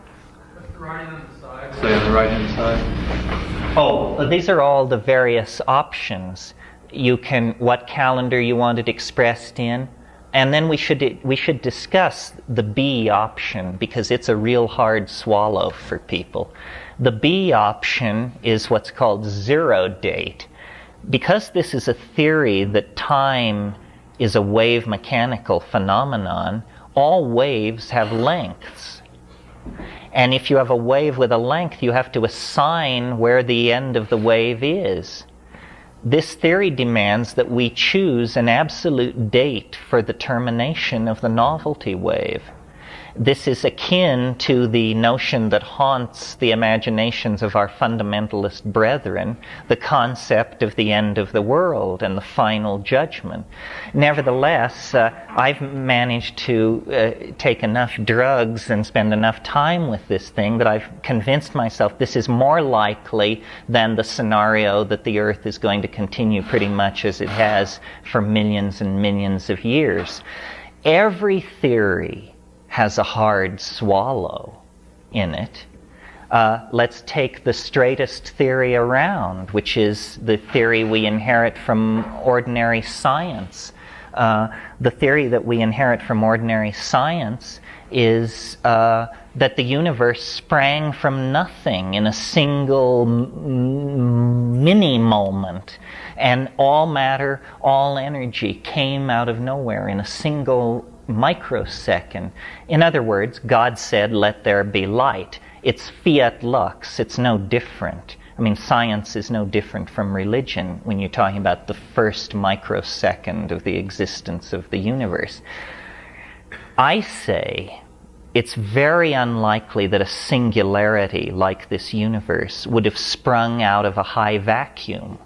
What's the writing on the side? Say on the right-hand side. Oh, these are all the various options. You can, what calendar you want it expressed in, and then we should discuss the B option because it's a real hard swallow for people. The B option is what's called zero date. Because this is a theory that time is a wave mechanical phenomenon, all waves have lengths. And if you have a wave with a length, you have to assign where the end of the wave is. This theory demands that we choose an absolute date for the termination of the novelty wave. This is akin to the notion that haunts the imaginations of our fundamentalist brethren, the concept of the end of the world and the final judgment. Nevertheless, I've managed to take enough drugs and spend enough time with this thing that I've convinced myself this is more likely than the scenario that the Earth is going to continue pretty much as it has for millions and millions of years. Every theory has a hard swallow in it. Let's take the straightest theory around, which is the theory we inherit from ordinary science. The theory that we inherit from ordinary science is that the universe sprang from nothing in a single mini moment, and all matter, all energy came out of nowhere in a single microsecond. In other words, God said, "Let there be light." It's fiat lux. It's no different. I mean, science is no different from religion when you're talking about the first microsecond of the existence of the universe. I say it's very unlikely that a singularity like this universe would have sprung out of a high vacuum,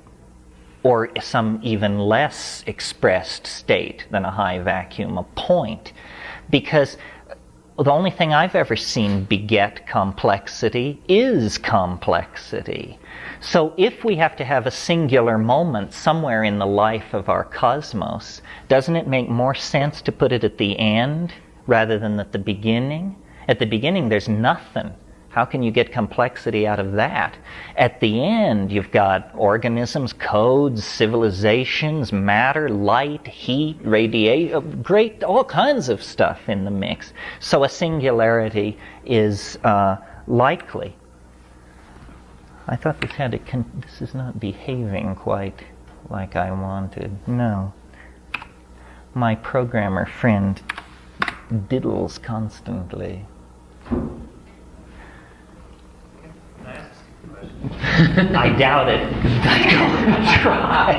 or some even less expressed state than a high vacuum, a point. Because the only thing I've ever seen beget complexity is complexity. So if we have to have a singular moment somewhere in the life of our cosmos, doesn't it make more sense to put it at the end rather than at the beginning? At the beginning, there's nothing. How can you get complexity out of that? At the end, you've got organisms, codes, civilizations, matter, light, heat, radiation, great, all kinds of stuff in the mix. So a singularity is likely. I thought this had this is not behaving quite like I wanted. No. My programmer friend diddles constantly. I doubt it. I try.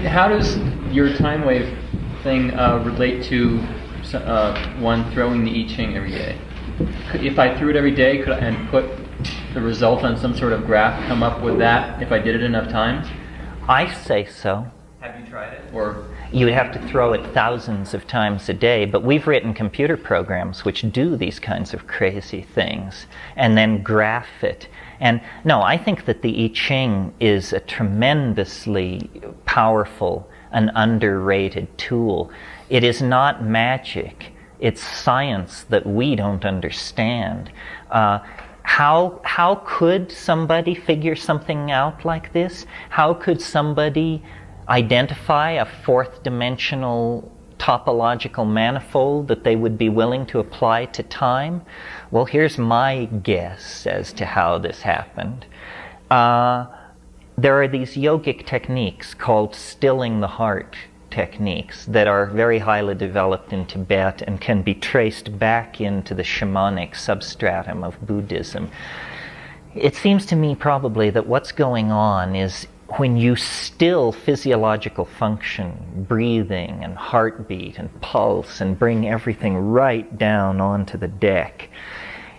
How does your time wave thing relate to one throwing the I Ching every day? If I threw it every day and put the result on some sort of graph, come up with that if I did it enough times? I say so. Have you tried it? Or you would have to throw it thousands of times a day, but we've written computer programs which do these kinds of crazy things and then graph it. And no, I think that the I Ching is a tremendously powerful and underrated tool. It is not magic. It's science that we don't understand. How could somebody figure something out like this? How could somebody identify a fourth dimensional topological manifold that they would be willing to apply to time? Well, here's my guess as to how this happened. There are these yogic techniques called stilling the heart techniques that are very highly developed in Tibet and can be traced back into the shamanic substratum of Buddhism. It seems to me probably that what's going on is when you still physiological function, breathing and heartbeat and pulse, and bring everything right down onto the deck,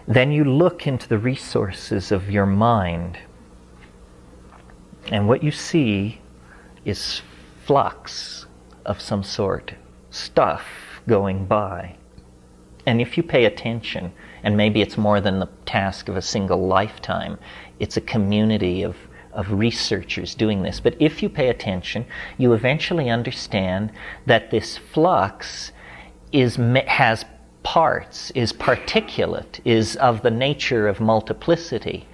then you look into the resources of your mind, and what you see is flux of some sort, stuff going by. And if you pay attention, and maybe it's more than the task of a single lifetime, it's a community of researchers doing this, but if you pay attention, you eventually understand that this flux has parts, is particulate, is of the nature of multiplicity,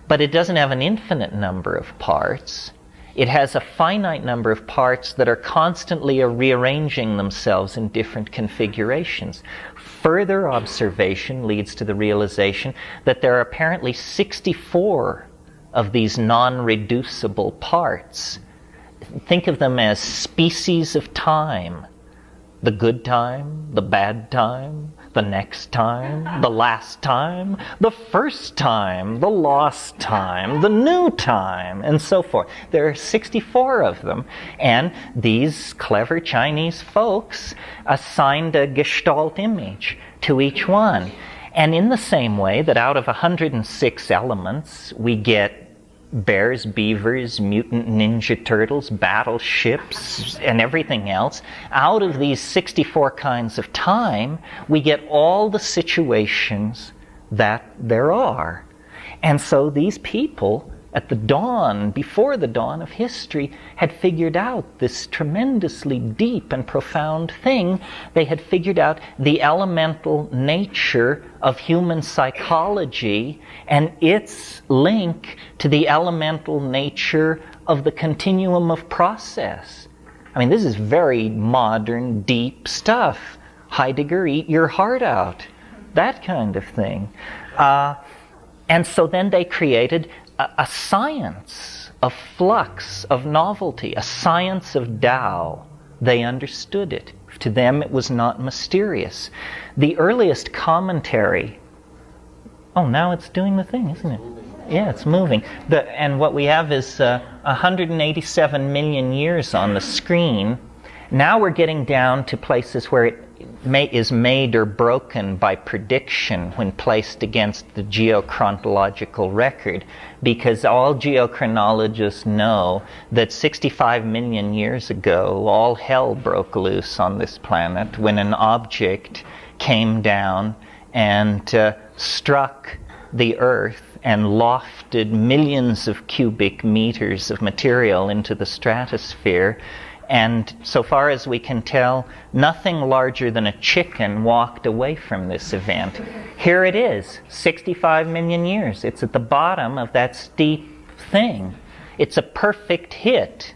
but it doesn't have an infinite number of parts. It has a finite number of parts that are constantly rearranging themselves in different configurations. Further observation leads to the realization that there are apparently 64 of these non-reducible parts. Think of them as species of time. The good time, the bad time, the next time, the last time, the first time, the lost time, the new time, and so forth. There are 64 of them, and these clever Chinese folks assigned a gestalt image to each one. And in the same way that out of 106 elements, we get bears, beavers, mutant ninja turtles, battleships, and everything else, out of these 64 kinds of time, we get all the situations that there are. And so these people, at the dawn, before the dawn of history, had figured out this tremendously deep and profound thing. They had figured out the elemental nature of human psychology and its link to the elemental nature of the continuum of process. I mean, this is very modern, deep stuff. Heidegger, eat your heart out. That kind of thing. And so then they created a science of flux, of novelty, a science of Tao. They understood it. To them it was not mysterious. The earliest commentary, now it's doing the thing, isn't it? Yeah, it's moving. And what we have is 187 million years on the screen. Now we're getting down to places where it is made or broken by prediction when placed against the geochronological record, because all geochronologists know that 65 million years ago all hell broke loose on this planet when an object came down and struck the Earth and lofted millions of cubic meters of material into the stratosphere. And so far as we can tell, nothing larger than a chicken walked away from this event. Here it is, 65 million years. It's at the bottom of that steep thing. It's a perfect hit,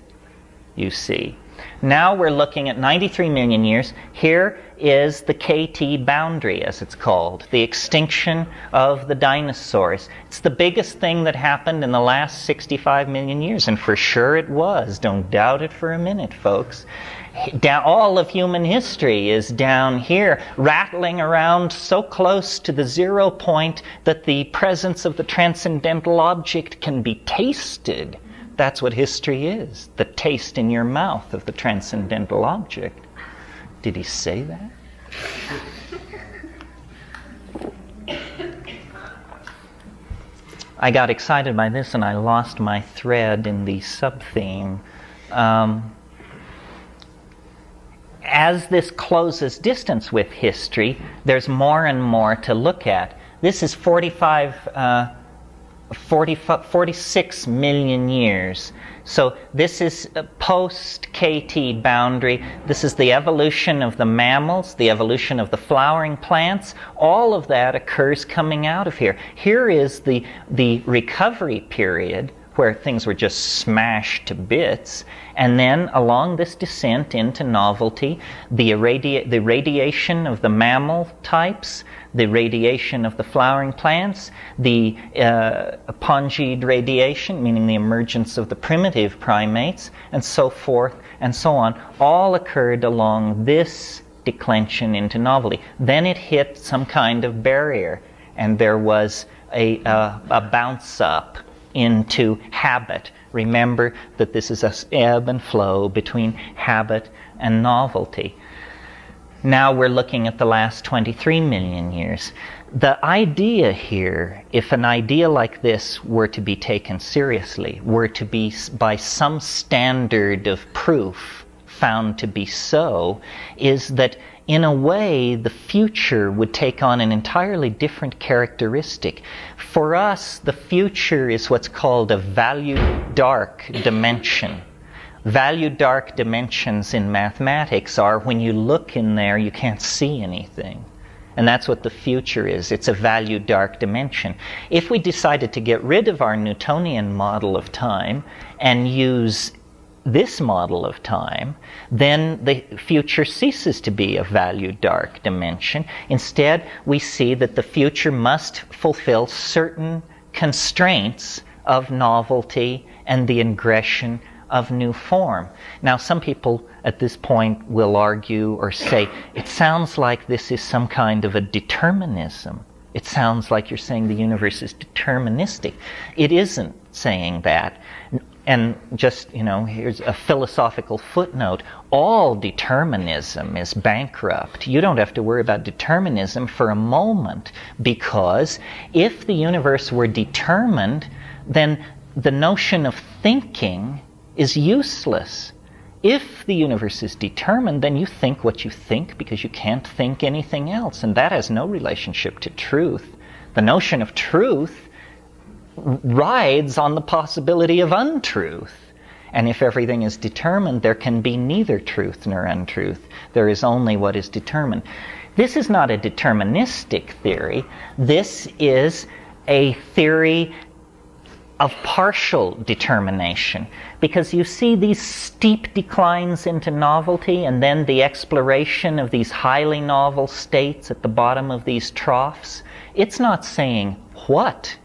you see. Now we're looking at 93 million years. Here is the KT boundary, as it's called, the extinction of the dinosaurs. It's the biggest thing that happened in the last 65 million years, and for sure it was. Don't doubt it for a minute, folks. All of human history is down here, rattling around so close to the 0 point that the presence of the transcendental object can be tasted. That's what history is, the taste in your mouth of the transcendental object. Did he say that? I got excited by this and I lost my thread in the sub-theme. As this closes distance with history, there's more and more to look at. This is 46 million years. So this is a post-KT boundary. This is the evolution of the mammals, the evolution of the flowering plants. All of that occurs coming out of here. Here is the recovery period where things were just smashed to bits. And then along this descent into novelty, the radiation of the mammal types, the radiation of the flowering plants, the apogeied radiation, meaning the emergence of the primitive primates, and so forth and so on, all occurred along this declension into novelty. Then it hit some kind of barrier, and there was a bounce up into habit. Remember that this is an ebb and flow between habit and novelty. Now we're looking at the last 23 million years. The idea here, if an idea like this were to be taken seriously, were to be by some standard of proof found to be so, is that in a way the future would take on an entirely different characteristic. For us, the future is what's called a value dark dimension. Value dark dimensions in mathematics are when you look in there, you can't see anything. And that's what the future is. It's a value dark dimension. If we decided to get rid of our Newtonian model of time and use this model of time, then the future ceases to be a value dark dimension. Instead, we see that the future must fulfill certain constraints of novelty and the ingression of new form. Now, some people at this point will argue or say, it sounds like this is some kind of a determinism. It sounds like you're saying the universe is deterministic. It isn't saying that. And just, here's a philosophical footnote. All determinism is bankrupt. You don't have to worry about determinism for a moment, because if the universe were determined, then the notion of thinking is useless. If the universe is determined, then you think what you think because you can't think anything else, and that has no relationship to truth. The notion of truth rides on the possibility of untruth. And if everything is determined, there can be neither truth nor untruth. There is only what is determined. This is not a deterministic theory. This is a theory of partial determination, because you see these steep declines into novelty and then the exploration of these highly novel states at the bottom of these troughs. It's not saying what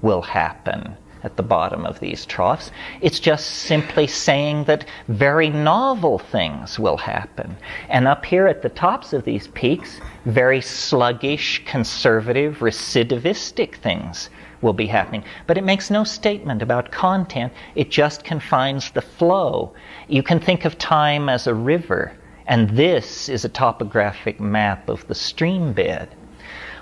will happen at the bottom of these troughs. It's just simply saying that very novel things will happen. And up here at the tops of these peaks, very sluggish, conservative, recidivistic things will be happening. But it makes no statement about content. It just confines the flow. You can think of time as a river, and this is a topographic map of the stream bed.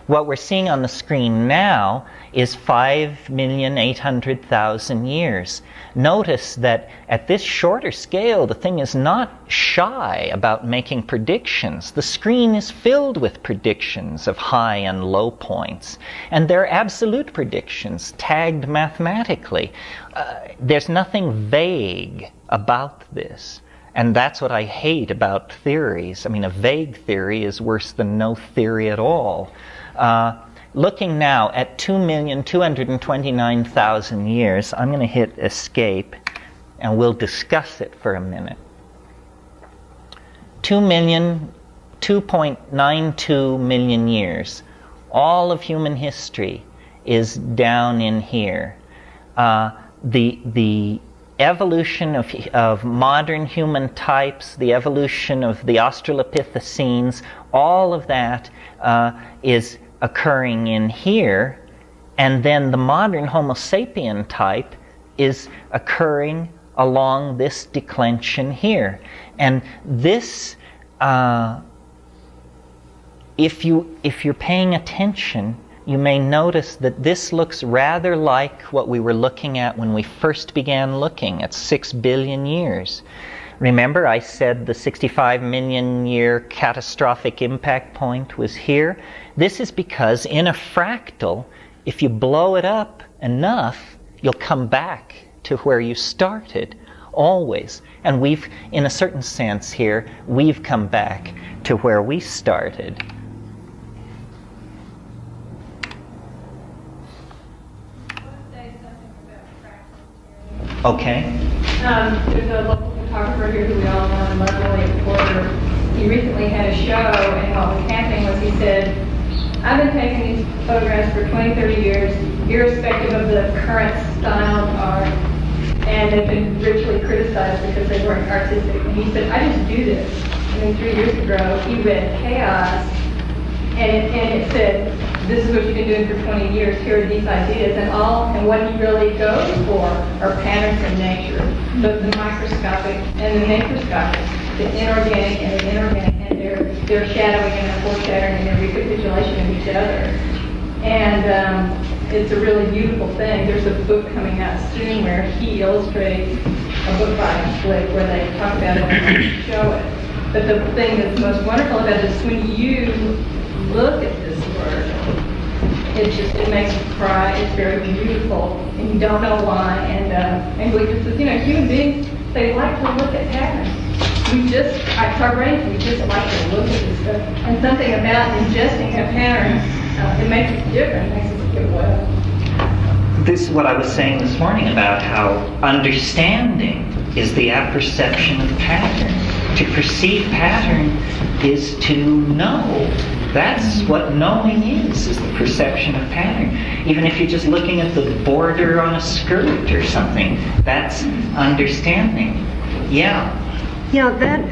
What we're seeing on the screen now is 5,800,000 years. Notice that at this shorter scale, the thing is not shy about making predictions. The screen is filled with predictions of high and low points. And they're absolute predictions, tagged mathematically. There's nothing vague about this. And that's what I hate about theories. I mean, a vague theory is worse than no theory at all. Looking now at 2,229,000 years, I'm going to hit escape, and we'll discuss it for a minute. 2.92 million years. All of human history is down in here. The evolution of modern human types, the evolution of the Australopithecines, all of that is occurring in here, and then the modern Homo sapien type is occurring along this declension here. And this, if you're paying attention, you may notice that this looks rather like what we were looking at when we first began looking at 6 billion years. Remember, I said the 65 million year catastrophic impact point was here? This is because in a fractal, if you blow it up enough, you'll come back to where you started, always. And we've, in a certain sense here, we've come back to where we started. Okay. There's a local photographer here who we all know and love, William Porter. He recently had a show, and what was happening was he said, I've been taking these photographs for 20, 30 years, irrespective of the current style of art, and they've been richly criticized because they weren't artistic. And he said, I just do this. And then 3 years ago, he read Chaos, and it said, this is what you've been doing for 20 years, here are these ideas, and what he really goes for are patterns in nature, both the microscopic and the macroscopic, the inorganic and the inorganic, and their shadowing and their foreshadowing and their recapitulation of each other. And it's a really beautiful thing. There's a book coming out soon where he illustrates a book by Flick where they talk about it and show it. But the thing that's most wonderful about it is when you look at this work, it makes you cry. It's very beautiful, and you don't know why. And Glee just says, human beings, they like to look at patterns. It's our brains, we just like to look at this stuff. And something about ingesting a pattern, it makes it different, it makes it get well. This is what I was saying this morning about how understanding is the apperception of pattern. To perceive pattern is to know. That's what knowing is the perception of pattern. Even if you're just looking at the border on a skirt or something, that's understanding. Yeah. Yeah, that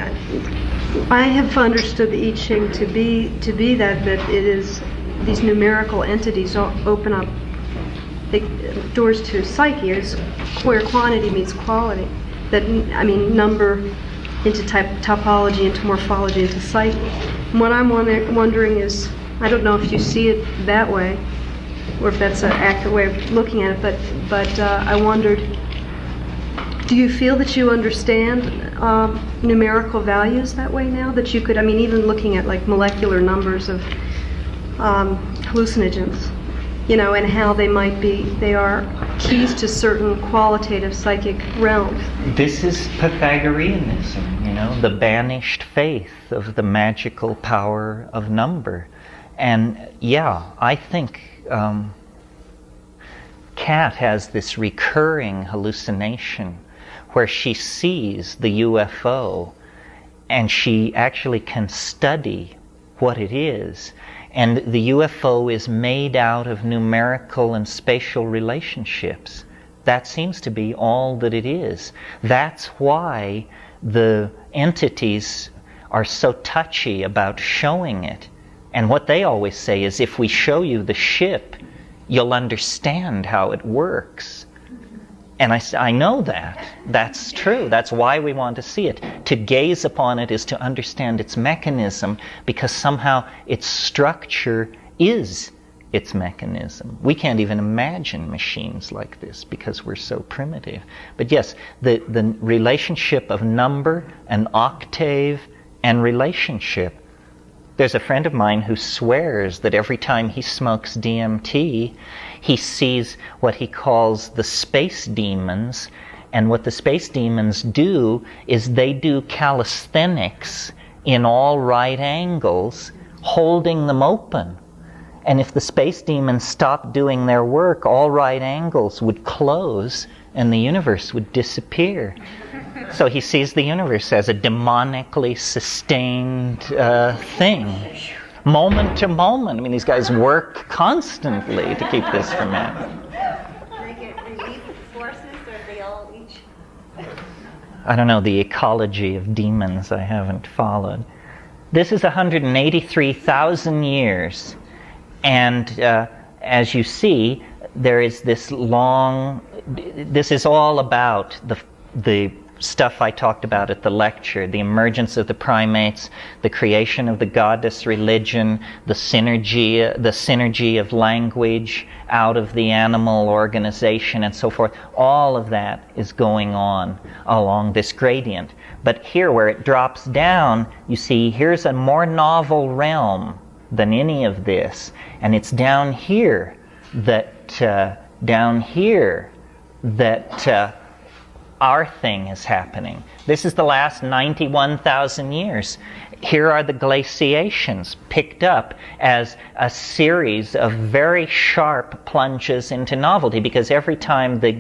I have understood the I Ching to be that it is these numerical entities open up doors to psyche, where quantity meets quality. Number into topology, into morphology, into psyche. And what I'm wondering is, I don't know if you see it that way, or if that's an accurate way of looking at it, but I wondered, do you feel that you understand numerical values that way now? That you could, even looking at like molecular numbers of hallucinogens, and how they are keys to certain qualitative psychic realms. This is Pythagoreanism, the banished faith of the magical power of number. And yeah, I think Kat has this recurring hallucination where she sees the UFO and she actually can study what it is. And the UFO is made out of numerical and spatial relationships. That seems to be all that it is. That's why the entities are so touchy about showing it. And what they always say is, if we show you the ship, you'll understand how it works. And I know that. That's true. That's why we want to see it. To gaze upon it is to understand its mechanism, because somehow its structure is its mechanism. We can't even imagine machines like this because we're so primitive. But yes, the relationship of number and octave and relationship. There's a friend of mine who swears that every time he smokes DMT, he sees what he calls the space demons. And what the space demons do is they do calisthenics in all right angles, holding them open. And if the space demons stopped doing their work, all right angles would close and the universe would disappear. So he sees the universe as a demonically sustained thing, moment to moment. I mean, these guys work constantly to keep this from happening. They get relief forces, or they all each... I don't know, the ecology of demons I haven't followed. This is 183,000 years. And as you see, there is this this is all about the stuff I talked about at the lecture, the emergence of the primates, the creation of the goddess religion, the synergy of language out of the animal organization and so forth. All of that is going on along this gradient. But here where it drops down, you see here's a more novel realm than any of this. And it's down here that our thing is happening. This is the last 91,000 years. Here are the glaciations picked up as a series of very sharp plunges into novelty, because every time the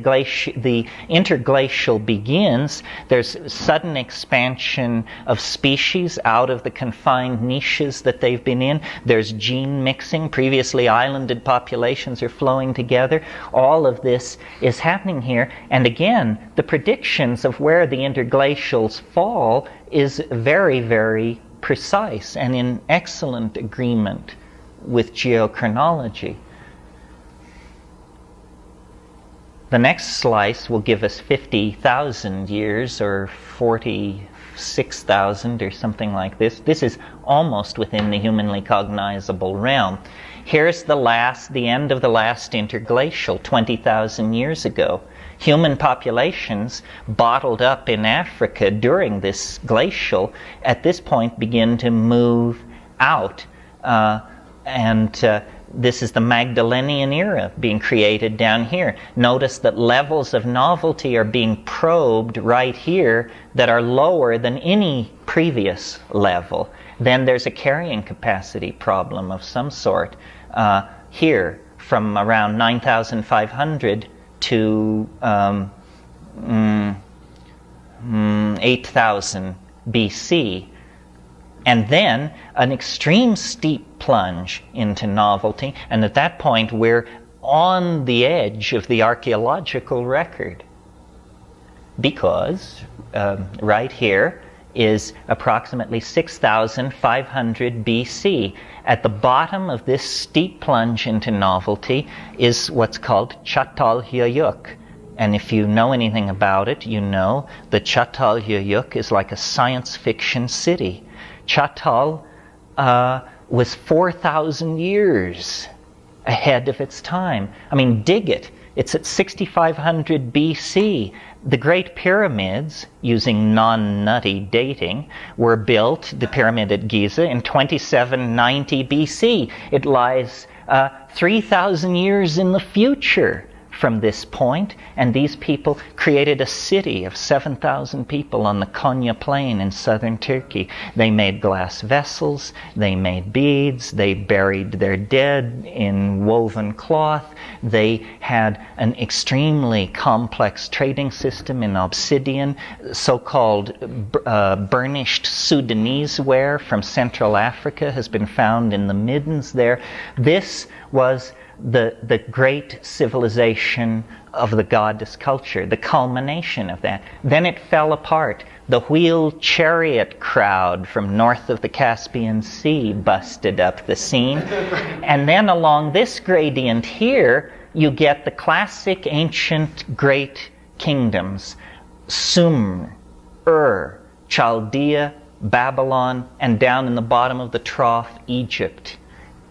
interglacial begins, there's sudden expansion of species out of the confined niches that they've been in. There's gene mixing. Previously islanded populations are flowing together. All of this is happening here. And again, the predictions of where the interglacials fall is very, very precise and in excellent agreement with geochronology. The next slice will give us 50,000 years or 46,000 or something like this. This is almost within the humanly cognizable realm. Here's the end of the last interglacial 20,000 years ago. Human populations bottled up in Africa during this glacial at this point begin to move out. This is the Magdalenian era being created down here. Notice that levels of novelty are being probed right here that are lower than any previous level. Then there's a carrying capacity problem of some sort here from around 9,500 to 8,000 BC. And then an extreme steep plunge into novelty, and at that point we're on the edge of the archaeological record. Because right here is approximately 6,500 BC. At the bottom of this steep plunge into novelty is what's called Çatalhöyük. And if you know anything about it, you know that Çatalhöyük is like a science fiction city. Çatal was 4,000 years ahead of its time. I mean, dig it. It's at 6,500 BC. The Great Pyramids, using non-nutty dating, were built, the Pyramid at Giza, in 2790 BC. It lies 3,000 years in the future from this point, and these people created a city of 7,000 people on the Konya Plain in southern Turkey. They made glass vessels, they made beads, they buried their dead in woven cloth, they had an extremely complex trading system in obsidian, so-called burnished Sudanese ware from Central Africa has been found in the middens there. This was the great civilization of the goddess culture, the culmination of that. Then it fell apart. The wheeled chariot crowd from north of the Caspian Sea busted up the scene. And then along this gradient here, you get the classic ancient great kingdoms, Sumer, Chaldea, Babylon, and down in the bottom of the trough, Egypt.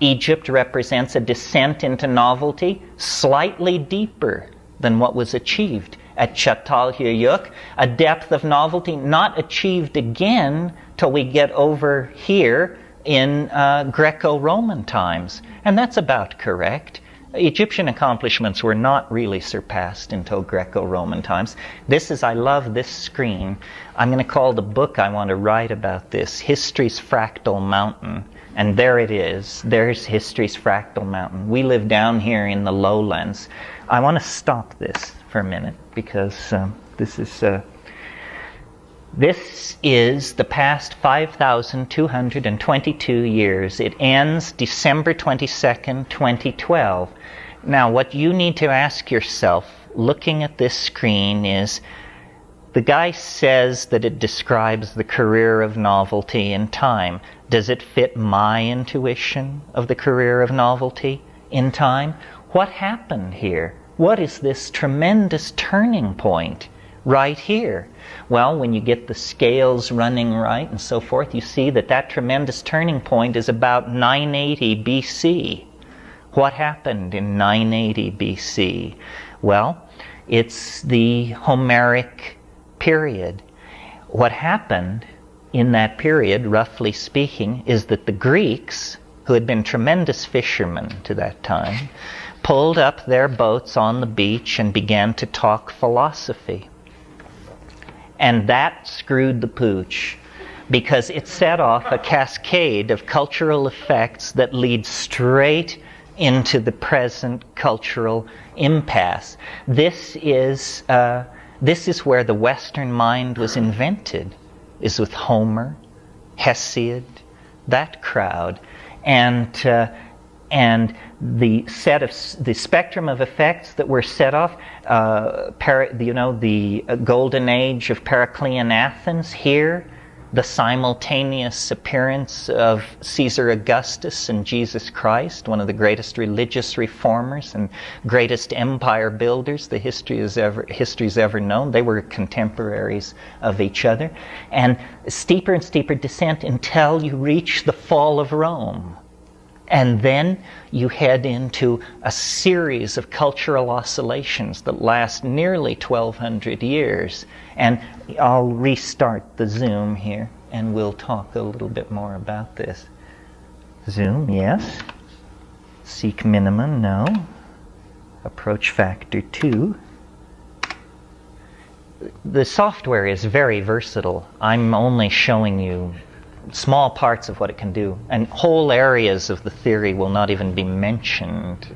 Egypt represents a descent into novelty slightly deeper than what was achieved at Çatalhöyük, a depth of novelty not achieved again till we get over here in Greco-Roman times. And that's about correct. Egyptian accomplishments were not really surpassed until Greco-Roman times. I love this screen. I'm going to call the book I want to write about this History's Fractal Mountain. And there it is. There's History's Fractal Mountain. We live down here in the lowlands. I want to stop this for a minute because this is the past 5,222 years. It ends December 22nd, 2012. Now, what you need to ask yourself, looking at this screen, is the guy says that it describes the career of novelty in time. Does it fit my intuition of the career of novelty in time? What happened here? What is this tremendous turning point right here? Well, when you get the scales running right and so forth, you see that tremendous turning point is about 980 BC. What happened in 980 BC? Well, it's the Homeric period. What happened in that period, roughly speaking, is that the Greeks, who had been tremendous fishermen to that time, pulled up their boats on the beach and began to talk philosophy. And that screwed the pooch, because it set off a cascade of cultural effects that lead straight into the present cultural impasse. This is where the Western mind was invented, is with Homer, Hesiod, that crowd, and the spectrum of effects that were set off. The golden age of Periclean Athens here, the simultaneous appearance of Caesar Augustus and Jesus Christ, one of the greatest religious reformers and greatest empire builders the history's ever known. They were contemporaries of each other. And steeper and steeper descent until you reach the fall of Rome. And then you head into a series of cultural oscillations that last nearly 1,200 years. And I'll restart the Zoom here, and we'll talk a little bit more about this. Zoom, yes. Seek minimum, no. Approach factor 2. The software is very versatile. I'm only showing you small parts of what it can do, and whole areas of the theory will not even be mentioned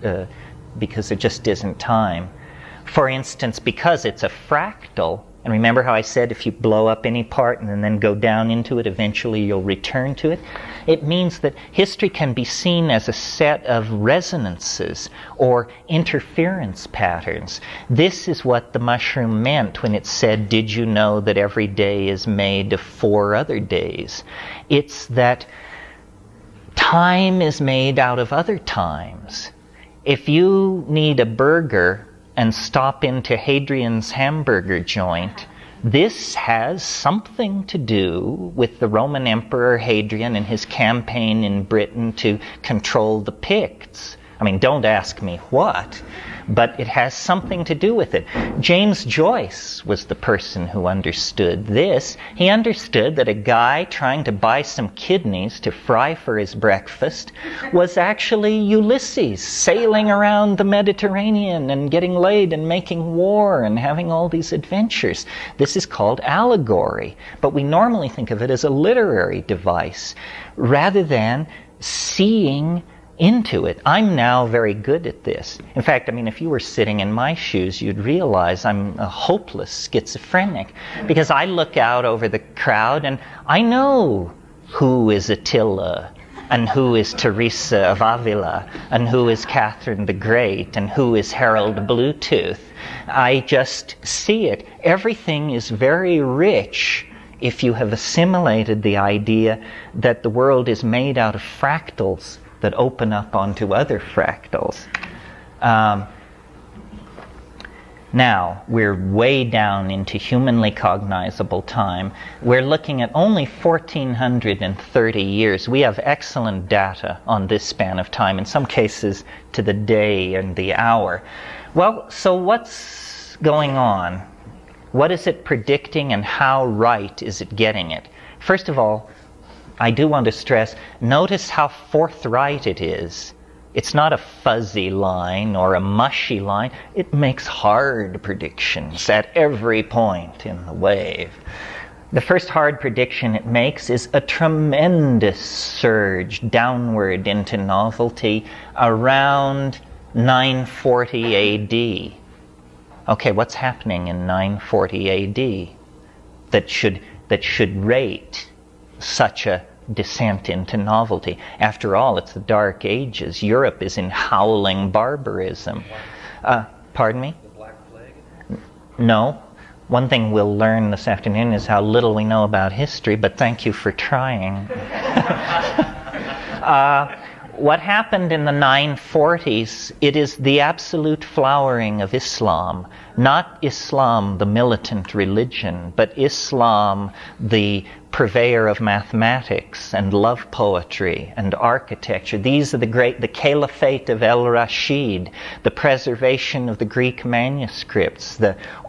because there just isn't time. For instance, because it's a fractal, and remember how I said if you blow up any part and then go down into it, eventually you'll return to it? It means that history can be seen as a set of resonances or interference patterns. This is what the mushroom meant when it said, "Did you know that every day is made of 4 other days?" It's that time is made out of other times. If you need a burger and stop into Hadrian's hamburger joint, this has something to do with the Roman Emperor Hadrian and his campaign in Britain to control the Picts. I mean, don't ask me what, but it has something to do with it. James Joyce was the person who understood this. He understood that a guy trying to buy some kidneys to fry for his breakfast was actually Ulysses, sailing around the Mediterranean and getting laid and making war and having all these adventures. This is called allegory, but we normally think of it as a literary device rather than seeing into it. I'm now very good at this. In fact, I mean, if you were sitting in my shoes, you'd realize I'm a hopeless schizophrenic, because I look out over the crowd and I know who is Attila and who is Teresa of Avila and who is Catherine the Great and who is Harold Bluetooth. I just see it. Everything is very rich if you have assimilated the idea that the world is made out of fractals that open up onto other fractals. Now, we're way down into humanly cognizable time. We're looking at only 1,430 years. We have excellent data on this span of time, in some cases to the day and the hour. Well, so what's going on? What is it predicting, and how right is it getting it? First of all, I do want to stress, notice how forthright it is. It's not a fuzzy line or a mushy line. It makes hard predictions at every point in the wave. The first hard prediction it makes is a tremendous surge downward into novelty around 940 AD. Okay, what's happening in 940 AD that should rate such a descent into novelty? After all, it's the Dark Ages. Europe is in howling barbarism. Pardon me? The Black Plague? No. One thing we'll learn this afternoon is how little we know about history, but thank you for trying. What happened in the 940s, it is the absolute flowering of Islam. Not Islam, the militant religion, but Islam, the purveyor of mathematics and love poetry and architecture. These are the Caliphate of El-Rashid, the preservation of the Greek manuscripts.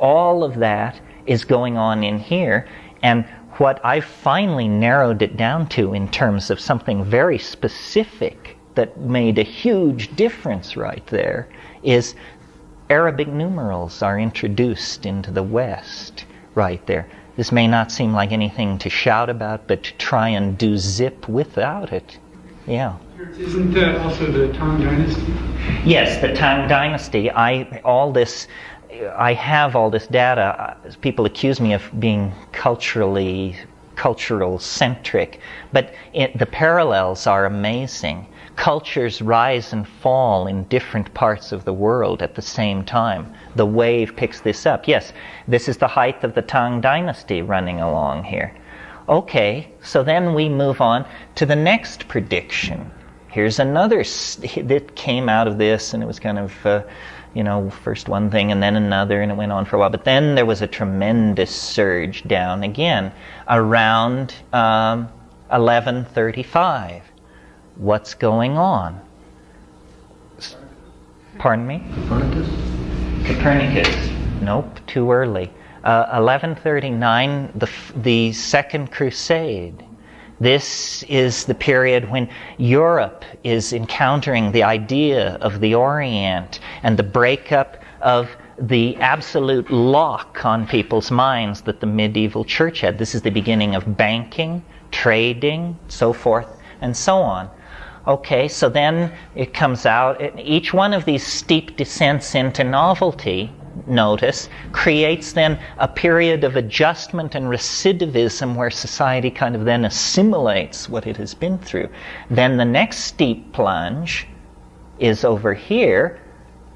All of that is going on in here. And what I've finally narrowed it down to in terms of something very specific that made a huge difference right there is Arabic numerals are introduced into the West right there. This may not seem like anything to shout about, but to try and do zip without it. Yeah. Isn't that also the Tang Dynasty? Yes, the Tang Dynasty. I have all this data. People accuse me of being cultural centric, but the parallels are amazing. Cultures rise and fall in different parts of the world at the same time. The wave picks this up. Yes, this is the height of the Tang Dynasty running along here. Okay, so then we move on to the next prediction. Here's another that came out of this, and it was kind of, first one thing and then another, and it went on for a while. But then there was a tremendous surge down again around 1135. What's going on? Pardon me? Copernicus. Nope, too early. 1139, the Second Crusade. This is the period when Europe is encountering the idea of the Orient and the breakup of the absolute lock on people's minds that the medieval church had. This is the beginning of banking, trading, so forth, and so on. Okay, so then it comes out, each one of these steep descents into novelty, notice, creates then a period of adjustment and recidivism where society kind of then assimilates what it has been through. Then the next steep plunge is over here,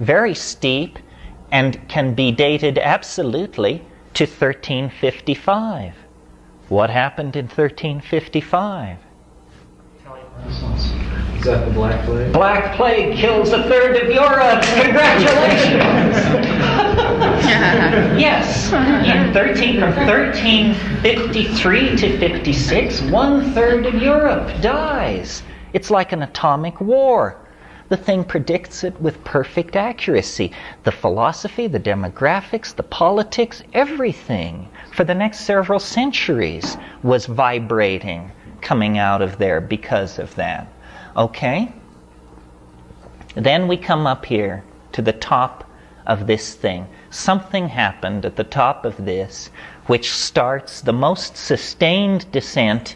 very steep, and can be dated absolutely to 1355. What happened in 1355? Is that the Black Plague? Black Plague kills a third of Europe. Congratulations! Yes, from 1353 to 56, 1/3 of Europe dies. It's like an atomic war. The thing predicts it with perfect accuracy. The philosophy, the demographics, the politics, everything for the next several centuries was vibrating, coming out of there because of that. Okay? Then we come up here to the top of this thing. Something happened at the top of this which starts the most sustained descent,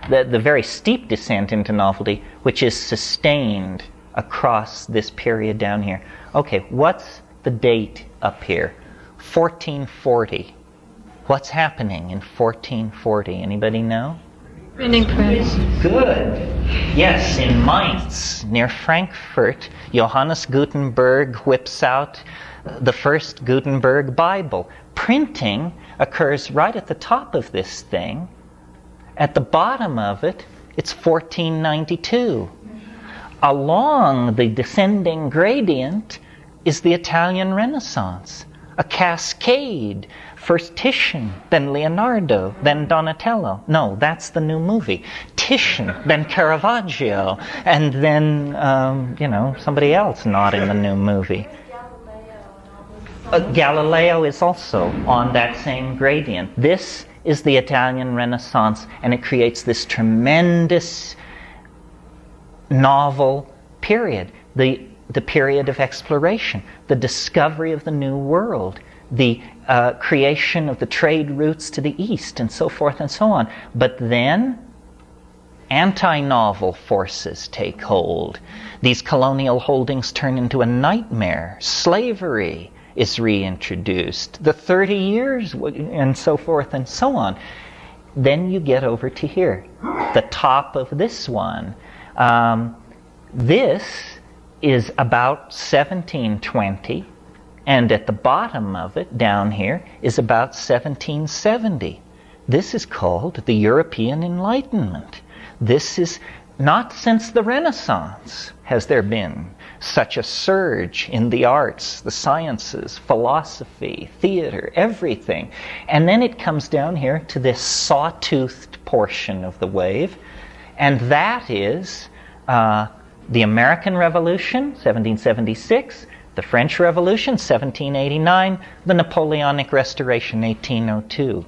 the very steep descent into novelty, which is sustained across this period down here. Okay, what's the date up here? 1440. What's happening in 1440? Anybody know? Printing press. Good. Yes, in Mainz, near Frankfurt, Johannes Gutenberg whips out the first Gutenberg Bible. Printing occurs right at the top of this thing. At the bottom of it, it's 1492. Along the descending gradient is the Italian Renaissance. a cascade. First Titian, then Leonardo, then Donatello. No, that's the new movie. Titian, then Caravaggio, and then, somebody else not in the new movie. Galileo is also on that same gradient. This is the Italian Renaissance, and it creates this tremendous novel period. The period of exploration, the discovery of the new world, the creation of the trade routes to the east, and so forth and so on. But then anti-novel forces take hold. These colonial holdings turn into a nightmare. Slavery is reintroduced. The 30 years, and so forth and so on. Then you get over to here, the top of this one. This is about 1720, and at the bottom of it, down here, is about 1770. This is called the European Enlightenment. This is not since the Renaissance has there been such a surge in the arts, the sciences, philosophy, theater, everything. And then it comes down here to this sawtoothed portion of the wave, and that is the American Revolution, 1776, the French Revolution, 1789, the Napoleonic Restoration, 1802.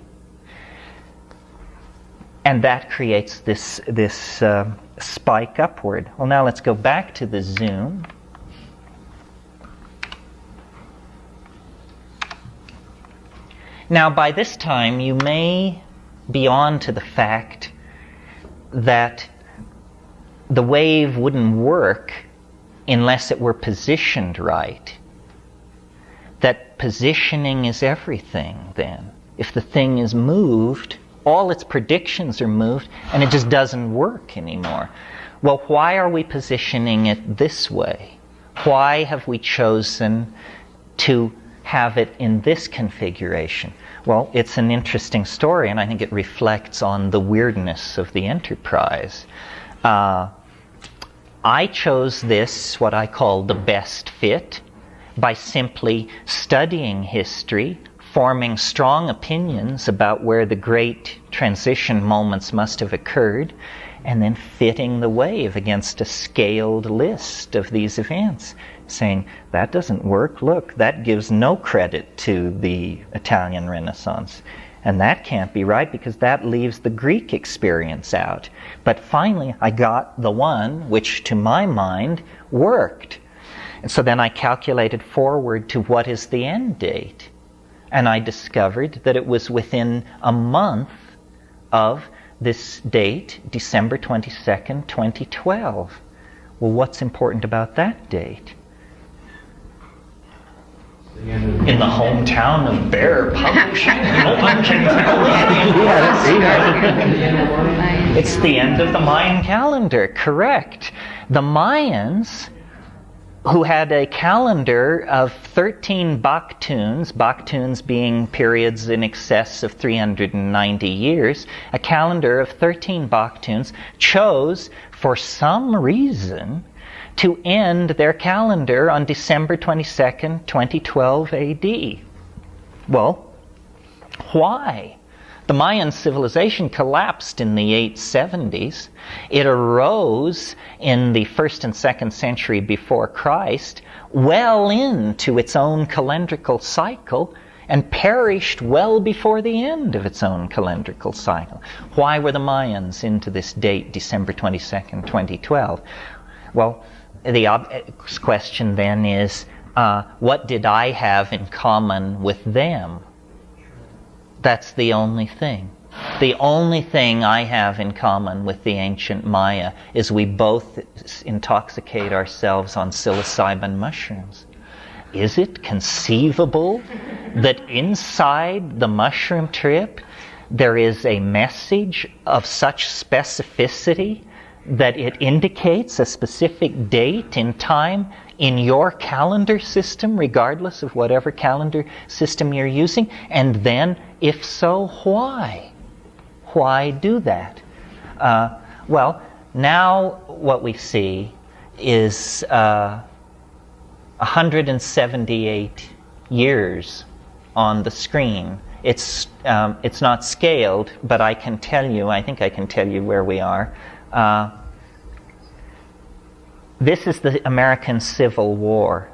And that creates this spike upward. Well, now let's go back to the zoom. Now, by this time, you may be on to the fact that the wave wouldn't work unless it were positioned right. That positioning is everything, then. If the thing is moved, all its predictions are moved, and it just doesn't work anymore. Well, why are we positioning it this way? Why have we chosen to have it in this configuration? Well, it's an interesting story, and I think it reflects on the weirdness of the enterprise. I chose this, what I call the best fit, by simply studying history, forming strong opinions about where the great transition moments must have occurred, and then fitting the wave against a scaled list of these events, saying, that doesn't work, look, that gives no credit to the Italian Renaissance. And that can't be right because that leaves the Greek experience out. But finally, I got the one which, to my mind, worked. And so then I calculated forward to what is the end date. And I discovered that it was within a month of this date, December 22nd, 2012. Well, what's important about that date? In the hometown of Bear Publishing, no one can tell it. It's the end of the Mayan calendar, correct. The Mayans, who had a calendar of 13 Baktuns being periods in excess of 390 years, a calendar of 13 Baktuns, chose, for some reason, to end their calendar on December 22nd, 2012 AD. Well, why? The Mayan civilization collapsed in the 870s. It arose in the 1st and 2nd century before Christ, well into its own calendrical cycle, and perished well before the end of its own calendrical cycle. Why were the Mayans into this date, December 22nd, 2012? Well, the obvious question then is, what did I have in common with them? That's the only thing. The only thing I have in common with the ancient Maya is we both intoxicate ourselves on psilocybin mushrooms. Is it conceivable that inside the mushroom trip there is a message of such specificity that it indicates a specific date in time in your calendar system, regardless of whatever calendar system you're using? And then, if so, why? Why do that? Well, now what we see is 178 years on the screen. It's not scaled, but I think I can tell you where we are. This is the American Civil War.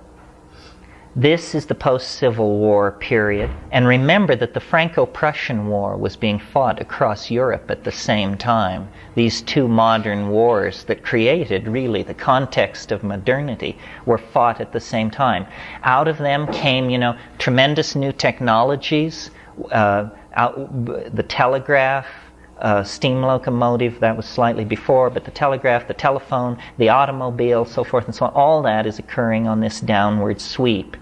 This is the post-Civil War period. And remember that the Franco-Prussian War was being fought across Europe at the same time. These two modern wars that created really the context of modernity were fought at the same time. Out of them came, tremendous new technologies, the telegraph, steam locomotive, that was slightly before, but the telegraph, the telephone, the automobile, so forth and so on, all that is occurring on this downward sweep.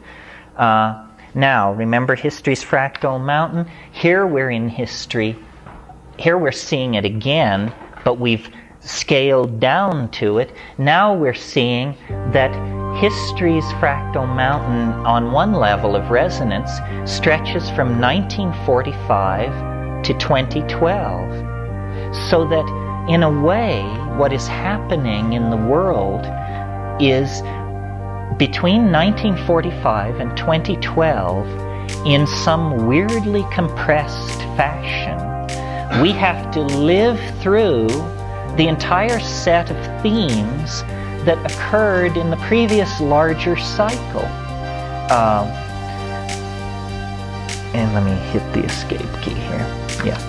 Now, remember history's fractal mountain? Here we're in history. Here we're seeing it again, but we've scaled down to it. Now we're seeing that history's fractal mountain on one level of resonance stretches from 1945 to 2012. So that, in a way, what is happening in the world is between 1945 and 2012, in some weirdly compressed fashion, we have to live through the entire set of themes that occurred in the previous larger cycle. And let me hit the escape key here. Yeah.